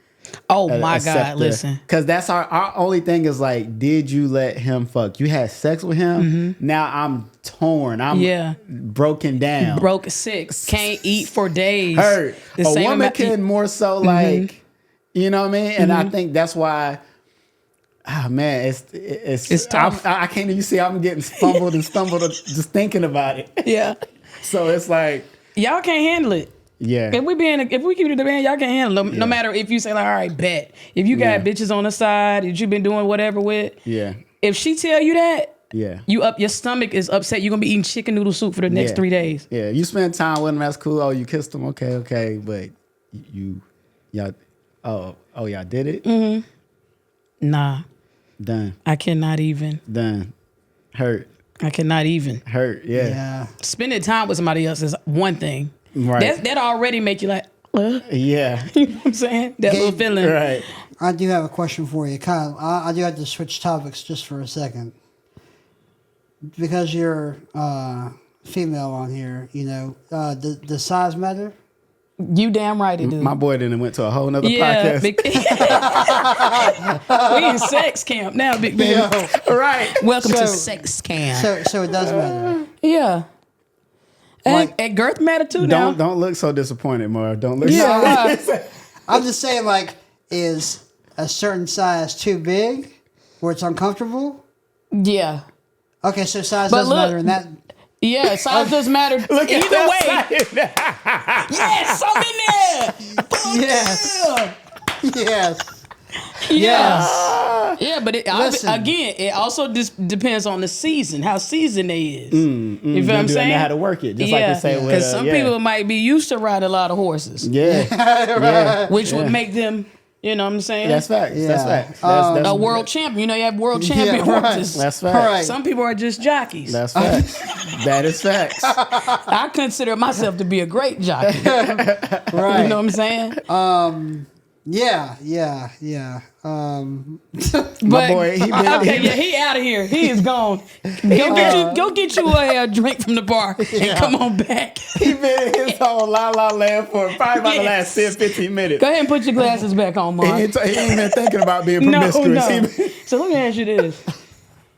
Oh my God! Listen, because that's our only thing is like, did you let him fuck? You had sex with him. Now I'm torn. I'm broken down. broke, sick, can't eat for days. Hurt. The A same woman amount- can more so like, you know what I mean? And I think that's why. Oh man, it's tough. I can't even see. I'm getting fumbled and stumbled just thinking about it. Yeah, So it's like, y'all can't handle it. yeah, If we keep it the band, y'all can handle it. No matter if you say like, all right, bet. If you got bitches on the side that you've been doing whatever with, yeah, if she tell you that, yeah. your stomach is upset. You're gonna be eating chicken noodle soup for the next 3 days. Yeah, you spend time with him. That's cool. Oh, you kissed him. Okay. But y'all did it. Nah, Done. I cannot even. Done. Hurt. I cannot even. Hurt. Yeah. Yeah. Spending time with somebody else is one thing. Right. That already make you like, Yeah. you know what I'm saying? That little feeling. Right. I do have a question for you, Kyle. I do have to switch topics just for a second. Because you're female on here, does size matter? You damn right it do. My boy then went to a whole nother Yeah, podcast. we in sex camp now, big baby. Right. Welcome to So- sex camp. So it does matter. Yeah. Like- and girth matter too now. Don't look so disappointed, Mar. Don't look. Yeah, so why? I'm just saying, like, is a certain size too big where it's uncomfortable? Yeah. Okay, so size But doesn't look- matter in that. Yeah, size does matter Look at either way. that side. Yes, I'm in there. Fuck Yes. Yes. Yeah. Yeah, but Listen. again, it also depends on the season, how seasoned they is. You feel what I'm Do saying? know how to work it, just like we say with because some people might be used to ride a lot of horses, Yeah. which would make them, you know what I'm saying? That's facts. That's Yeah. facts. That's a world champion. You have world champion right. horses. That's facts. Right. Some people are just jockeys. That's facts. That is facts. I consider myself to be a great jockey. Right. You know what I'm saying? Yeah. But, boy, he been- he out of here. He is gone. Go get you a drink from the bar and come on back. He been in his whole La La Land for probably about the last 10, 15 minutes. Go ahead and put your glasses back on, He Mark. ain't been thinking about being No, promiscuous. no. He So let me ask you this.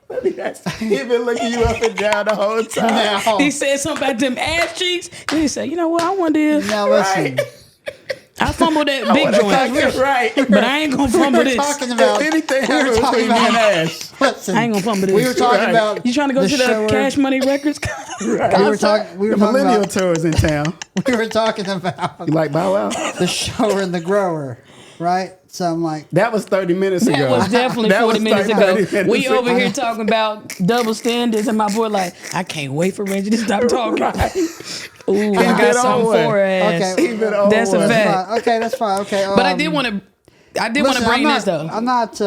been looking you up and down the whole time. Now, He said something about them ass cheeks. Then he said, you know what? I wonder if now listen. I fumbled that big joint, Right. but I ain't gonna fumble We were this. talking about. If anything we were happens talking between me and about. Ash. Listen, I ain't gonna fumble this. we were talking Right. about. You trying to go to the shower- Cash Money Records? We were talking. We The were talking Millennial about. Tour is in town. We were talking about You like Bow Wow? the shower and the grower, right? So I'm like, That was 30 minutes ago. That was definitely That 40 was minutes 30 ago. minutes We ago. over here talking about double standards, and my boy like, I can't wait for Reggie to stop talking. Ooh, I got been something on one. for her ass. Okay. Even old That's a one. fact. fine. Okay, that's fine. Okay, But I did want to. I did want to bring this though. I'm not.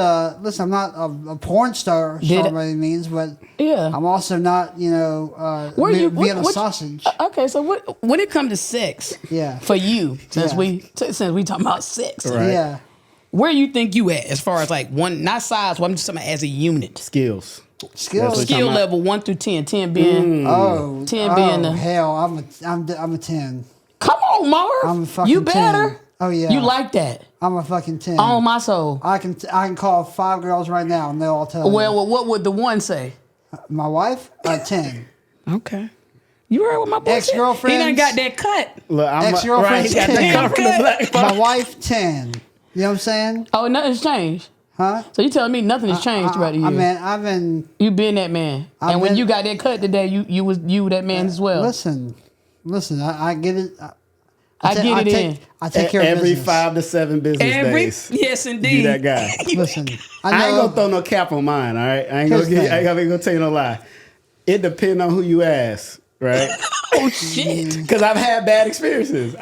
Listen, I'm not a porn star Did it- by any means, but Yeah. I'm also not. Being a sausage. Okay, so when it comes to sex, Yeah. for you, since Yeah. we talking about sex, Right. Yeah. where you think you at as far as like one, not size, but I'm just talking about as a unit, Skills. Skills. That's skill about- level 1 through 10, 10 being. Oh, 10 being the- hell, I'm a 10. Come on, Marv. I'm a fucking You better. 10. Oh yeah. You like that? I'm a fucking 10. On my soul. I can call 5 girls right now and they'll all tell you. Well, what would the one say? My wife, 10. Okay. You heard what my boy said? Ex-girlfriends. He done got that cut. Look, Ex-girlfriend's right, he got that 10. cut from the black. My wife, 10. You know what I'm saying? Oh, nothing's changed. Huh? So you telling me nothing has changed throughout the years? I mean, I've been. You been that man, and when you got that cut today, you was that man as well. Listen. I get it. I take care of every business. 5 to 7 business days. Yes, You indeed. that guy. Listen, I ain't gonna throw no cap on mine. All right, I ain't gonna tell you no lie. It depends on who you ask, right? Oh shit! Because I've had bad experiences.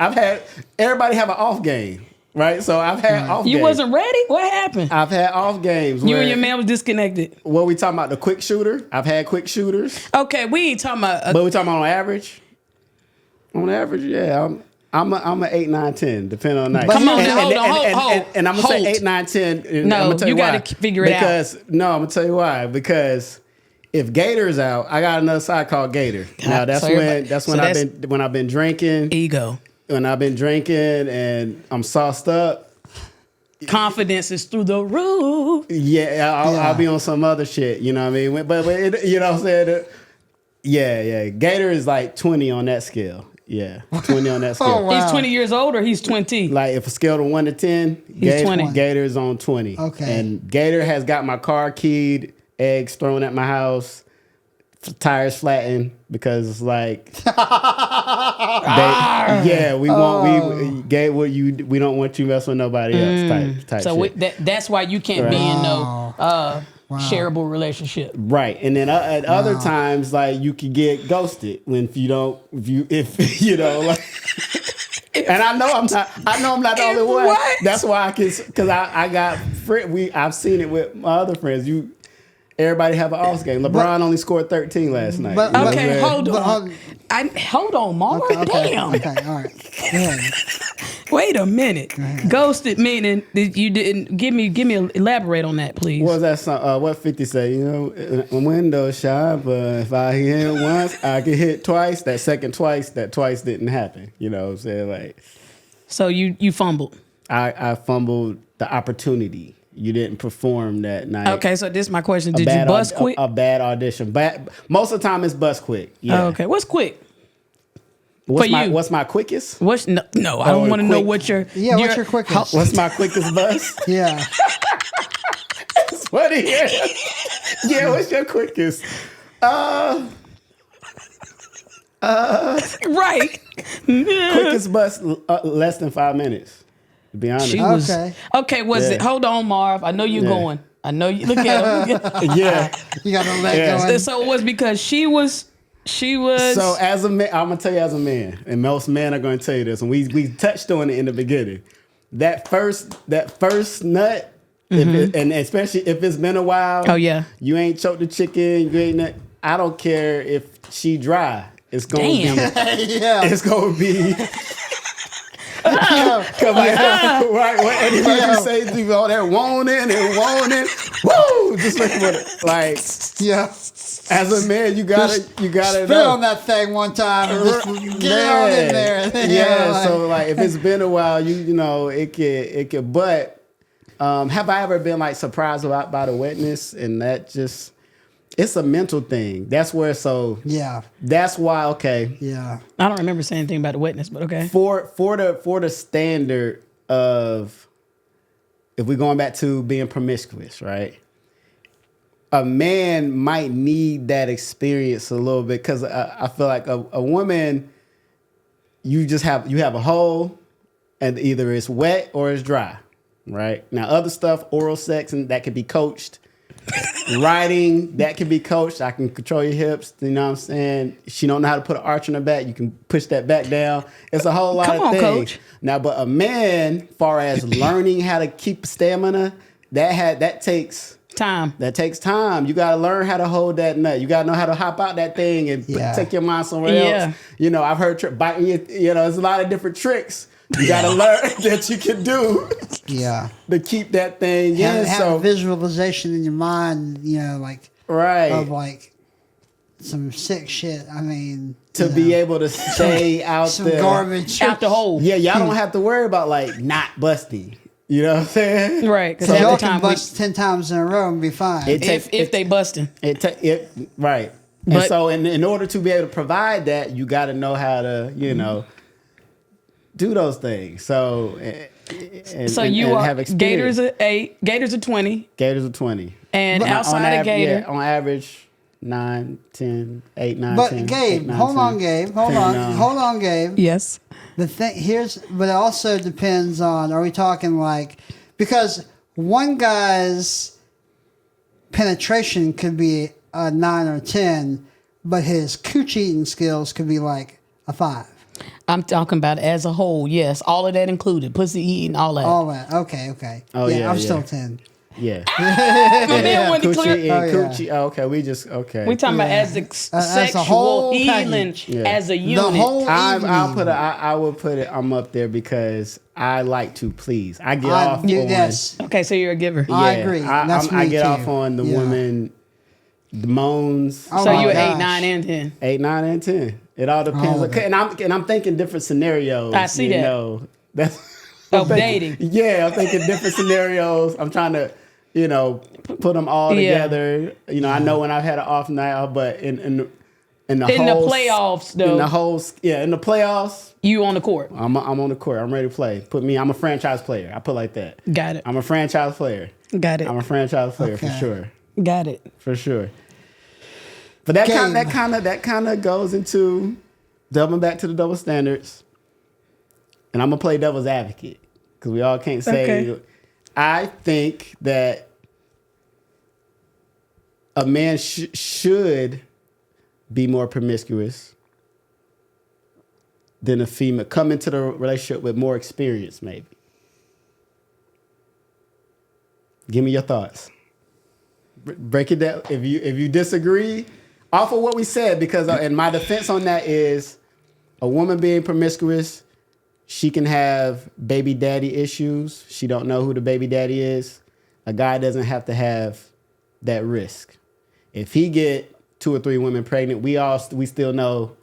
Everybody have an off game, right? So I've had off. You games. wasn't ready. What happened? I've had off games. You where, and your man was disconnected. What we talking about? The quick shooter. I've had quick shooters. Okay, we ain't talking about. But we talking about on average. On average, yeah, I'm a 8, 9, 10, depending on the night. Come on, and, hold. and I'm gonna say 8, 9, 10. And No, I'm gonna tell you why. gotta figure it out. Because no, I'm gonna tell you why. Because if Gator's out, I got another side called Gator. Now that's when I've been drinking. Ego. When I've been drinking and I'm sauced up. Confidence is through the roof. Yeah, I'll be on some other shit. You know what I mean? But you know what I'm saying? Yeah. Gator is like 20 on that scale. Yeah, 20 on that scale. Oh, wow. He's 20 years old or he's 20? Like if a scale of 1 to 10, He's 20. Gator's on 20. Okay. And Gator has got my car keyed, eggs thrown at my house, tires flattened because it's like, we don't want you messing with nobody else type So shit. that's why you can't be in no shareable relationship. Right, and then at other times, like you could get ghosted if you know, like. And I know I'm not the only one. What? That's why because I got I've seen it with my other friends. Everybody have an off game. LeBron only scored 13 last night. Okay, hold on. Hold on, Mark. Damn. Okay, all right. Yeah. Wait a minute. Ghosted meaning that you didn't give me elaborate on that, please. What was that song? What 50 say? You know, a window shot, but if I hit once, I can hit twice. That twice didn't happen. You know what I'm saying? Like, so you fumbled. I fumbled the opportunity. You didn't perform that night. Okay, so this is my question. Did you bust quick? A bad audition. Most of the time it's bust quick. Yeah. Oh, okay. What's quick? What's my quickest? No, I don't want to know what your... what's your quickest? What's my quickest bust? Yeah. That's funny. Yeah, what's your quickest? Right. Quickest bust less than 5 minutes. To be honest. Okay, it? Hold on, Marv. I know you're going. I know you. Look at him. Yeah. You got to let go. So it was because she was. So as a man, I'm gonna tell you as a man, and most men are gonna tell you this, and we touched on it in the beginning. That first nut, and especially if it's been a while. Oh yeah. You ain't choked the chicken. You ain't. I don't care if she dry. It's gonna be. Yeah. It's gonna be. Right, what anybody you say do all that wanting, woo, just looking for it. Like, yeah. As a man, you gotta spit know. on that thing one time and just get it on in there. Yeah, so like if it's been a while, you know it could. But have I ever been like surprised by the wetness? And that just it's a mental thing. That's where That's why Yeah. I don't remember saying anything about the wetness, but okay. For the standard of if we're going back to being promiscuous, right? A man might need that experience a little bit because I feel like a woman, you have a hole, and either it's wet or it's dry, right? Now other stuff, oral sex, and that can be coached. Riding, that can be coached. I can control your hips. You know what I'm saying? She don't know how to put an arch on her back. You can push that back down. It's a whole lot of things. Coach. Now, but a man, far as learning how to keep stamina, that takes time. That takes time. You got to learn how to hold that nut. You got to know how to hop out that thing and take your mind somewhere else. You know, I've heard biting you know, there's a lot of different tricks you got to learn that you can do. Yeah. To keep that thing. Have a visualization in your mind, you know, like of like some sick shit. I mean, to be able to stay out some garbage out the hole. Yeah, y'all don't have to worry about like not busting. You know what I'm saying? Right. Because So half y'all the can time, bust 10 times in a row and be fine. if they busting. Right. And But- so in order to be able to provide that, you got to know how to, do those things. So, You are have experience. Gators are 8, Gators are 20, Gators are 20. and On outside of Gator, on average, 9, 10, 8, 9, But 10. Gabe, 8, 9, hold 10, on, Gabe. Hold 10, on. Hold on, Gabe. yes, The thing but it also depends on, are we talking like, because one guy's penetration could be a 9 or 10, but his cooch eating skills could be like a 5. I'm talking about as a whole. Yes, all of that included, pussy eating, all that. All that. Okay. Oh, yeah, I'm yeah. still 10. Yeah. My man wanted to clear. Coochie and Oh, yeah. coochie. Oh, okay, okay. We talking about Yeah. as a As a sexual whole healing, package. Yeah. as a unit. The whole I evening. will put it. I'm up there because I like to please. I get off on. Yes. Okay, so you're a giver. I agree. That's I me get too. off on the Yeah. women, the moans. Oh So my you're gosh. 8, 9, and 10. 8, 9, and 10. It all depends. Oh, Okay, and I'm thinking different scenarios. I see that. That's Of dating. Yeah, I'm thinking different scenarios. I'm trying to, put them all Yeah. together. I know when I've had an off night, but in the In the whole playoffs, though, in the playoffs, you on the court. I'm on the court. I'm ready to play. I'm a franchise player. I put it like that. Got it. I'm a franchise player. Got it. I'm a franchise player for Okay. sure. Got it. For sure. But that Gabe. kind of goes into doubling back to the double standards. And I'm gonna play devil's advocate because we all can't say. Okay. I think that a man should be more promiscuous than a female. Come into the relationship with more experience, maybe. Give me your thoughts. Break it down. If you disagree, off of what we said, because and my defense on that is a woman being promiscuous, she can have baby daddy issues. She don't know who the baby daddy is. A guy doesn't have to have that risk. If he get 2 or 3 women pregnant, we still know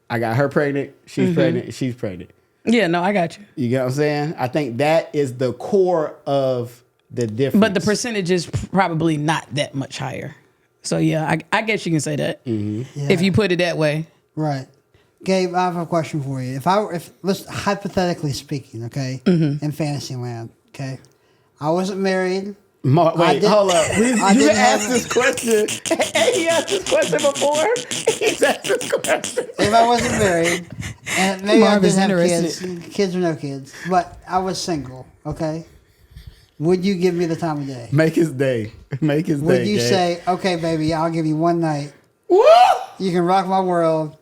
I got her pregnant, she's pregnant, she's pregnant. Yeah, no, I got you. You get what I'm saying? I think that is the core of the difference. But the percentage is probably not that much higher. So yeah, I guess you can say that if you put it that way. Right. Gabe, I have a question for you. If let's hypothetically speaking, okay, in fantasy land, okay, I wasn't married. Wait, hold up. You didn't asked have- this question. Hey, he asked this question before. He's asked this question. If I wasn't married, and maybe Marv I is didn't have interested. kids or no kids, but I was single, okay, would you give me the time of day? Make his day. Make his day. Would you Gabe. say, okay, baby, I'll give you one night. Woo! You can rock my world,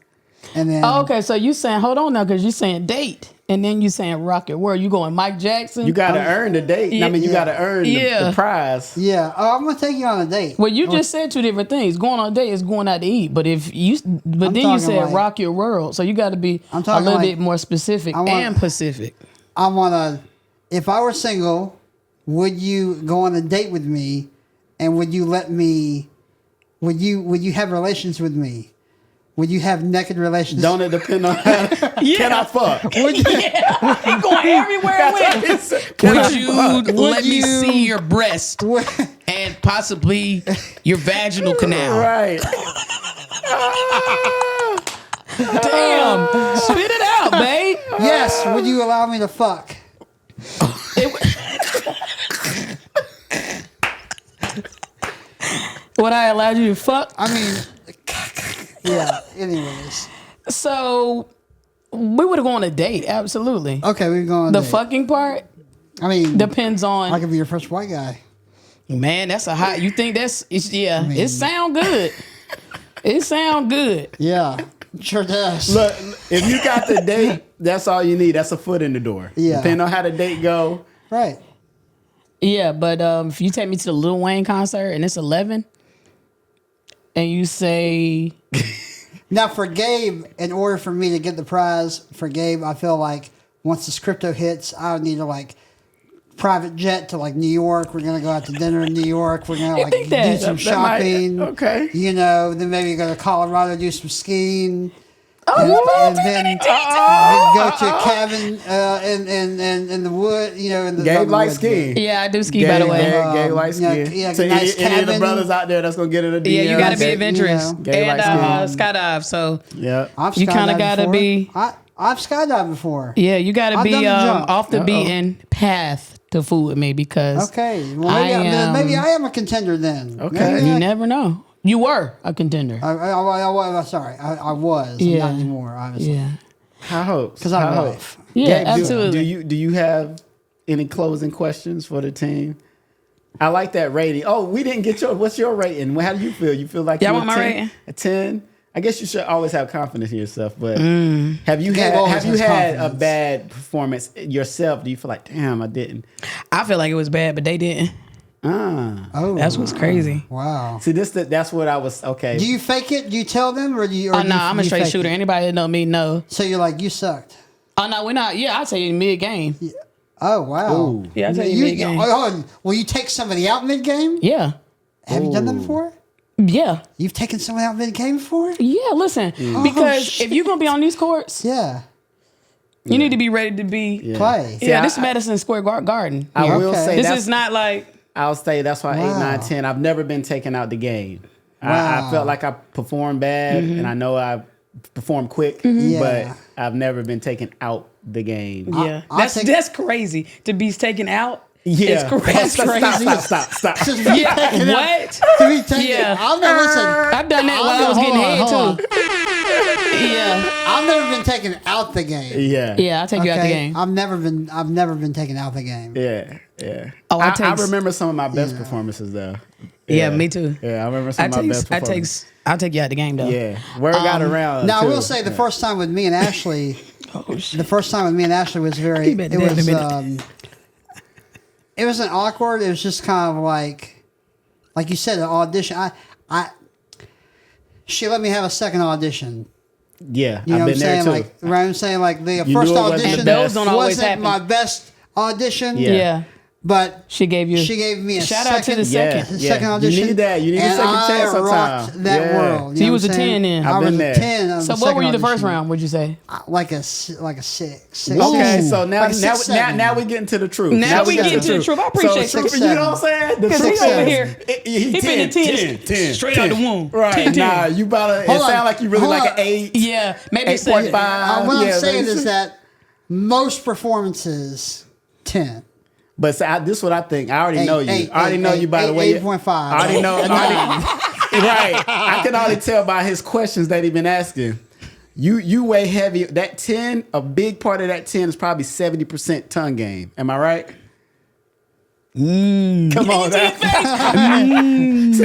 and then Oh, okay, so you saying hold on now because you saying date and then you saying rocket world. You going Mike Jackson? You got to earn the date. I mean, you got to earn the prize. yeah, I'm gonna take you on a date. Well, you just said 2 different things. Going on a date is going out to eat. But then you talking said like- rock your world. So you got to be I'm a talking little like- bit more specific I want- and Pacific. I wanna. If I were single, would you go on a date with me, and would you let me? Would you have relations with me? Would you have naked relations? Don't it depend on how, can I fuck? Yeah, he going everywhere with it. Would you let me you- see your breast Would- and possibly your vaginal canal? Right. Damn, spit it out, babe. Yes. Would you allow me to fuck? Would I allow you to fuck? I mean, yeah. Anyways, So we would have gone on a date, absolutely. okay, we're going. The fucking part I mean, depends on. I could be your first white guy. Man, that's a hot. You think it sound good. It sound good. Yeah, sure does. Look, if you got the date, that's all you need. That's a foot in the door. Yeah. Depending on how the date go. Right. Yeah, but if you take me to the Lil Wayne concert and it's 11, and you say, Now, for Gabe, in order for me to get the prize, for Gabe, I feel like once this crypto hits, I would need to private jet to New York. We're gonna go out to dinner in New York. We're gonna think do that- some that might- shopping. okay. Then maybe go to Colorado, do some skiing. and then go to a cabin in the wood. You know, in the Gabe likes woods, skiing. Yeah, I do ski, by the way. Gabe likes yeah, skiing. yeah, So nice any of the cabin. brothers out there that's gonna get in a DM. Yeah, you got to be Gabe, adventurous. you know. Gabe And likes skydive. So Yeah. I've You kinda skydived gotta before. be- I've skydived before. yeah, you got to I've be done the jump. off the beaten path to fool with me because Okay, well maybe I am a contender then. Okay. Maybe you I- never know. You were a contender. Sorry, I was. Yeah. Not anymore, obviously. Yeah. High hopes. 'Cause I'm High rough. hopes. Yeah, Gabe, absolutely. Do you have any closing questions for the team? I like that rating. Oh, we didn't get your. What's your rating? How do you feel? You feel like Y'all you're want my 10? rating? A 10? I guess you should always have confidence in yourself. But have you Gabe had always has a confidence. bad performance yourself? Do you feel like, damn, I didn't? I feel like it was bad, but they didn't. Oh, That's what's crazy. wow. See, that's what I was. Okay. Do you fake it? Do you tell them, or do you? Or Oh do no, you, I'm a you straight fake shooter. it? Anybody that know me know. So you're like, you sucked. Oh no, we're not. Yeah, I'll tell you mid game. Oh wow. Ooh. Yeah, I'll tell you mid game. Will you take somebody out mid game? Yeah, Have you done that before? yeah, You've taken someone out mid game before? yeah. Listen, because if you're gonna be on these courts, Yeah. you need to be ready to be. Yeah, Play. See, this is Madison Square Garden. I will Okay. say This that's, is not like. I'll say that's why 8, Wow. 9, 10. I've never been taken out the game. I Wow. felt like I performed bad, and I know I performed quick, Yeah. but I've never been taken out the game. Yeah, I'll take- that's crazy to be taken out. Yeah, it's crazy. Stop. Just be Yeah, taken out. what? To be taken Yeah. I've never listen. I've done that while I was getting head too. Yeah, I've never been taken out the game. Yeah, yeah. I'll take you out the Okay? game. I've never been taken out the game. yeah. Oh, I remember some of my best performances though. Yeah, me too. Yeah, I remember some of my best performances. I'll take you out the game though. Yeah, word got around. Now I too. will say the first time with me and Ashley, Oh shit. the first time with me and Ashley was very. Keep it It dead in a was. minute. It wasn't awkward. It was just kind of like you said, an audition. She let me have a second audition. Yeah, You know I've what I'm been there saying? too. Like, right, I'm saying like the You first knew it wasn't audition the best. Those don't always wasn't happen. my best audition. Yeah. Yeah. But She gave you. she gave me a Shout second, out to the Yeah, second. yeah. second You audition. need that. You need a and second chance I rocked sometime. that Yeah. world. So you know was what a I'm 10 saying? then. I I've was been a there. 10. on So the what were second you the first audition. round? What'd you say? Like a 6. Okay, Ooh. so now Like a 6-7. now we getting to the truth. Now we get getting to the truth. I appreciate so, you. You know what I'm saying? The 'Cause truth he over is- here. He been in 10, straight out the womb. Right. 10. Nah, you about to. It Hold on. sound like you really Hold like on. an 8. Yeah, maybe 8.5. What yeah, I'm saying maybe is that most performances 10. But this is what I think. I already know you. Eight, I already know you by the way. 8.5. I already know. Right. I can already tell by his questions that he been asking. You weigh heavy. That 10, a big part of that 10 is probably 70% tongue game. Am I right? Come on, said,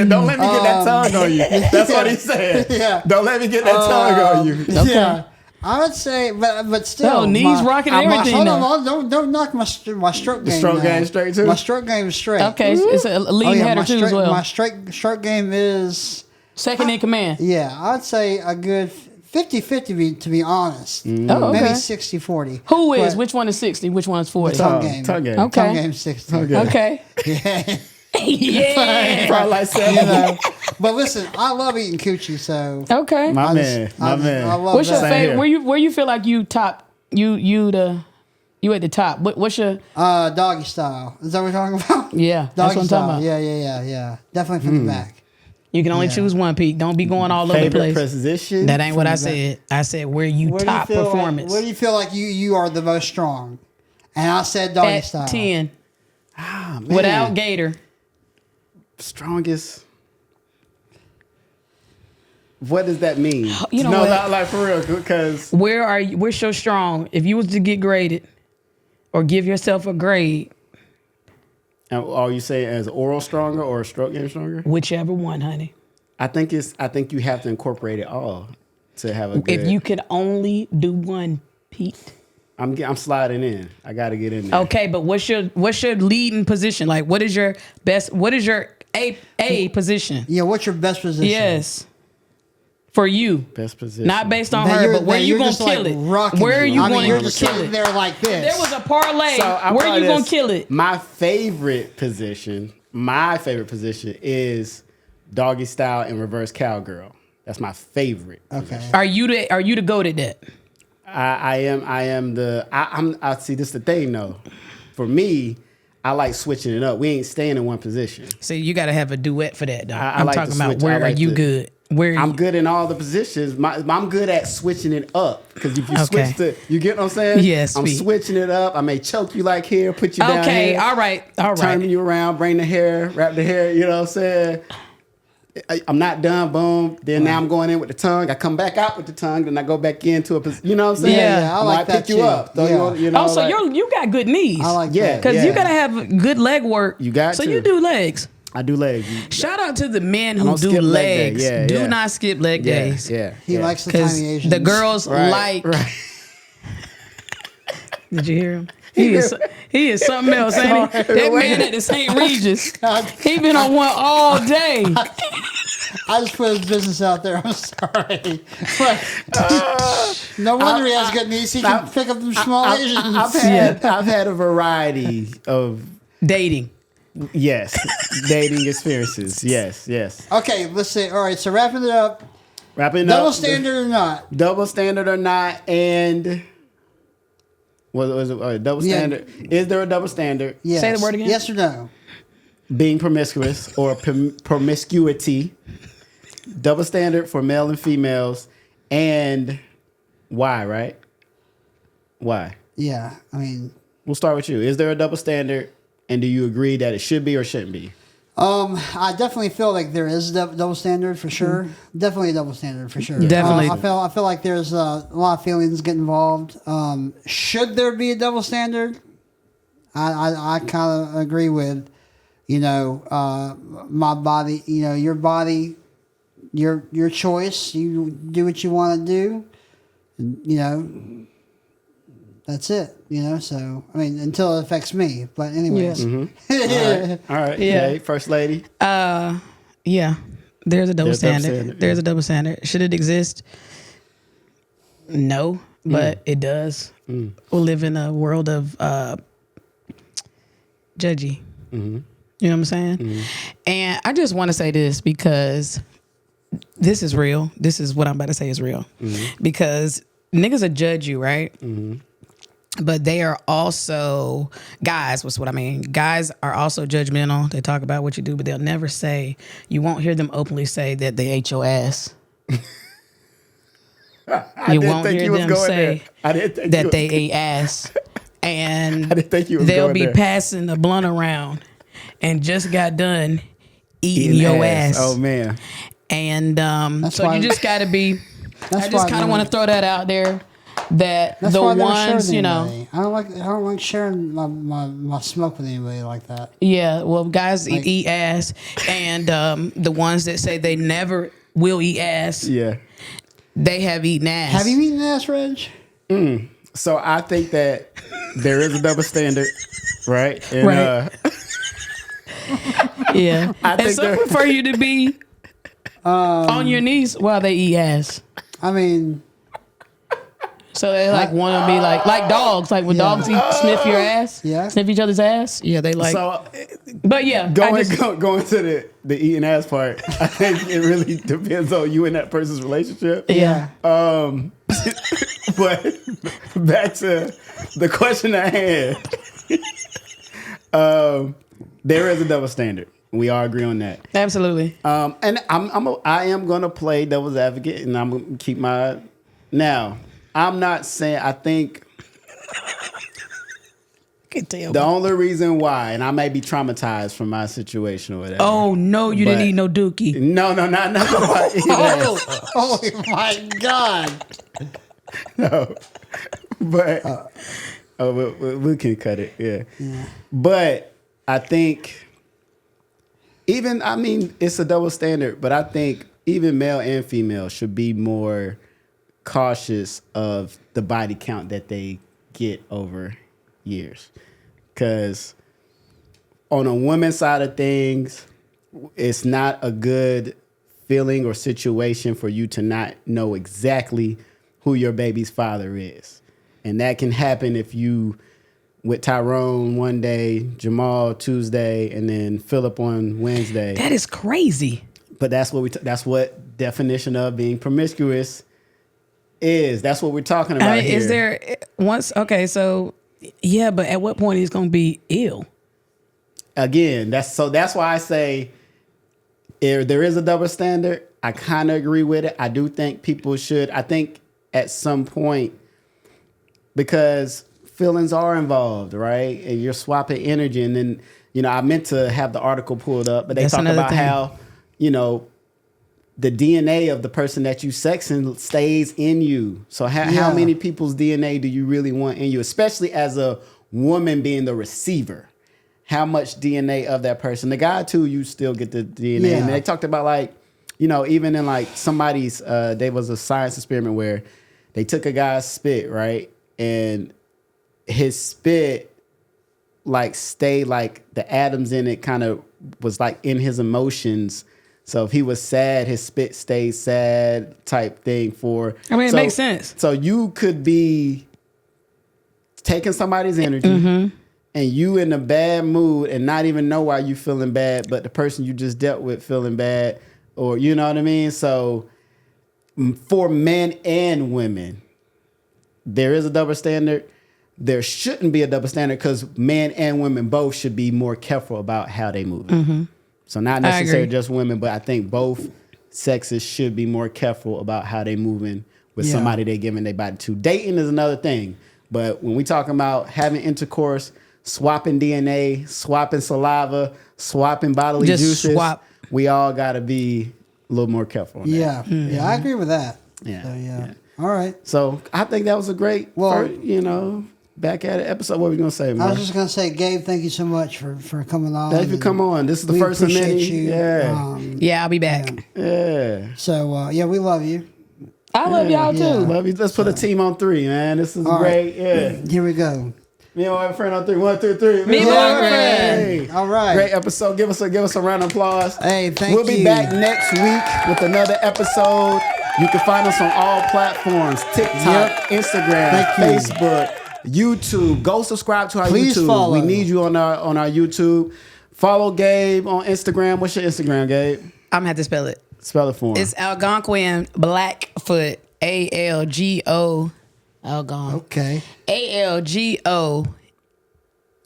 don't let me get that tongue on you. That's what he said. Yeah. Don't let me get that tongue on you. Yeah. I would say, but still. Oh, knees rocking and everything Hold now. on, don't knock my stroke game. stroke now. game straight too? My stroke game is straight. Okay, it's a leading header my too as well. My stroke game is, Second in command. yeah, I'd say a good 50-50 to be honest. Oh, okay. Maybe 60-40. Who is? But Which one is 60? Which one is 40? Tongue game. Tongue game. Okay. Tongue game 60. Okay. Yeah. Yeah. Probably like 7. You know, but listen, I love eating coochie, so Okay. My I man. just- My I man. love What's your that. Same favorite? here. Where you feel like you top? You at the top. What's your? Doggy style. Is that what we're talking about? Yeah, that's Doggy what I'm style. talking about. Yeah. Definitely from the back. You can only Yeah. choose one, Pete. Don't be going all over the Favorite place. position? That ain't what I From the said. I said where you top performance. Where do you feel like you are the most strong? And I said doggy At style. 10 Ah, man. without Gator. Strongest. What does that mean? You know no, what? not like for real, because Where are you? We're so strong. If you was to get graded or give yourself a grade, are you saying as oral stronger or stroke game stronger? whichever one, honey. I think you have to incorporate it all to have a good. If you could only do one, Pete. I'm sliding in. I got to get in there. Okay, but what's your leading position? Like, what is your best? What is your a position? Yeah, what's your best position? Yes, for you, Best position. not based on Man, her, you're- but where man, you you're gonna just, kill like, it? rocking Where are it. you I mean, going you're to just kill sitting it? there like this. There was a parlay. So I'm Where probably you gonna this. kill it? My favorite position is doggy style and reverse cowgirl. That's my favorite. Okay. Are you the goat at that? I am the. I see. This the thing though. For me, I like switching it up. We ain't staying in one position. So you got to have a duet for that, though. I like talking to about switch. where I like are you to- good? Where I'm good in all the positions. I'm good at switching it up because if you switch to, you get what I'm saying? Yes, I'm sweet. switching it up. I may choke you like here, put you down Okay, here. all right. Turn you around, bring the hair, wrap the hair. You know what I'm saying? I'm not done. Boom. Then now I'm going in with the tongue. I come back out with the tongue. Then I go back into a position. You know what I'm saying? Yeah, I like that pick you too. up. So Yeah. you know, Oh, so like, you got good knees. I like Yeah. that. Because you got to have good leg work. You got so to. you do legs. I do legs. Shout out to the men who don't do skip leg day. legs. Yeah, do yeah. not skip leg Yeah, days. yeah. He yeah. likes the Because tiny Asians. the girls like. Right. Did you hear him? He is something else, ain't he? That man at the St. Regis. He been on one all day. I just put his business out there. I'm sorry. No wonder he has good knees. He can pick up them small Asians. I've had a variety of Dating. dating experiences. Yes. Okay, let's see. All right, so wrapping it up. Wrapping Double up. standard or not? Double standard or not, and what was it? Double Yeah. standard. Is there a double standard? Yes. Say the word again. Yes or no? Being promiscuous or promiscuity. Double standard for male and females, and why? Right? Why? Yeah, I mean, We'll start with you. Is there a double standard, and do you agree that it should be or shouldn't be? I definitely feel like there is a double standard for sure. Definitely a double standard for sure. Definitely. I feel like there's a lot of feelings get involved. Should there be a double standard? I kind of agree with, my body. Your body, your choice. You do what you want to do. That's it. So I mean, until it affects me. But anyways. Yeah. All right. Yeah. Okay. First lady. Yeah. There's a double There's a double standard. standard, There's yeah. a double standard. Should it exist? No, but it does. We live in a world of judgy. You know what I'm saying? And I just want to say this because this is real. This is what I'm about to say is real. Because niggas will judge you, right? But they are also guys. What's what I mean? Guys are also judgmental. They talk about what you do, but they'll never say. You won't hear them openly say that they ate your ass. You won't hear them say that they ate ass, and I didn't think you was they'll going be there. passing the blunt around and just got done eating your ass. Oh man. And so why- you just got to be. I just kind of want to throw that out there. That That's the why I never ones, shared with anybody. I don't like sharing my smoke with anybody like that. yeah, well, guys eat ass, and the ones that say they never will eat ass, Yeah. they have eaten ass. Have you eaten ass, Reg? So I think that there is a double standard, right? And, Right. Yeah, I and think some there- prefer you to be on your knees while they eat ass. I mean, So they want to be like dogs, like when dogs sniff your ass, Yeah. sniff each other's ass. Yeah, they like. So But yeah, going to the eating ass part, I think it really depends on you and that person's relationship. yeah. But back to the question at hand. There is a double standard. We all agree on that. Absolutely. And I am gonna play devil's advocate, and I'm gonna keep my. Now, I'm not saying. I think Can tell. the only reason why, and I may be traumatized from my situation or whatever. Oh no, you didn't But- eat no dookie. No, not about eating ass. oh my God. No, but we can cut it. Yeah. But I think it's a double standard. But I think even male and female should be more cautious of the body count that they get over years, because on a woman's side of things, it's not a good feeling or situation for you to not know exactly who your baby's father is. And that can happen if you with Tyrone one day, Jamal Tuesday, and then Philip on Wednesday. That is crazy. But that's what definition of being promiscuous is. That's what we're talking about here. Is there okay, so yeah, but at what point is it going to be ill? Again, that's why I say there is a double standard. I kind of agree with it. I do think people should. I think at some point, because feelings are involved, right? And you're swapping energy. And then, I meant to have the article pulled up, but they talk about how, the DNA of the person that you sexing stays in you. So how many people's DNA do you really want in you? Especially as a woman being the receiver. How much DNA of that person? The guy too, you still get the DNA. Yeah. And they talked about like, even in like somebody's, there was a science experiment where they took a guy's spit, right? And his spit like stayed like the atoms in it kind of was like in his emotions. So if he was sad, his spit stayed sad type thing it makes sense. So you could be taking somebody's energy and you in a bad mood and not even know why you feeling bad, but the person you just dealt with feeling bad, or you know what I mean? So for men and women, there is a double standard. There shouldn't be a double standard because men and women both should be more careful about how they move. So not necessarily just women, but I think both sexes should be more careful about how they moving with somebody they're giving their body to. Dating is another thing. But when we talking about having intercourse, swapping DNA, swapping saliva, swapping bodily juices, we all got to be a little more careful on that. Yeah, I agree with that. Yeah. So, yeah. All right. So I think that was a great, back at it episode. What were we going to say, man? I was just going to say, Gabe, thank you so much for coming on. Thank you for coming on. This is the first of many. Yeah, I'll be back. Yeah. So, we love you. I love y'all too. Love you. Let's put a team on 3, man. This is great. Yeah. Here we go. Me and my friend on 3. 1, 2, 3. Me and my friend. Hey. All right. Great episode. Give us a round of applause. Hey, thank you. We'll be back next week with another episode. You can find us on all platforms: TikTok, Instagram, Facebook, YouTube. Go subscribe to our YouTube. Follow. We need you on our YouTube. Follow Gabe on Instagram. What's your Instagram, Gabe? I'm gonna have to spell it. Spell it for him. It's Algonquin Blackfoot. ALGO. Algon. Okay. ALGO.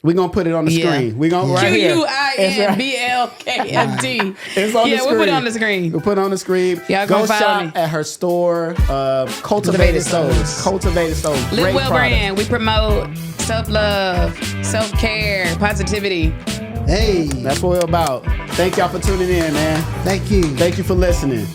We're going to put it on the screen. We're going to right here. QUINBLKFT. It's on the screen. We'll put it on the screen. We'll put it on the screen. Y'all go follow shop me at her store, Cultivated Souls. Cultivated Souls. Live Great Well product. brand. We promote self-love, self-care, positivity. Hey. That's what we're about. Thank y'all for tuning in, man. Thank you. Thank you for listening.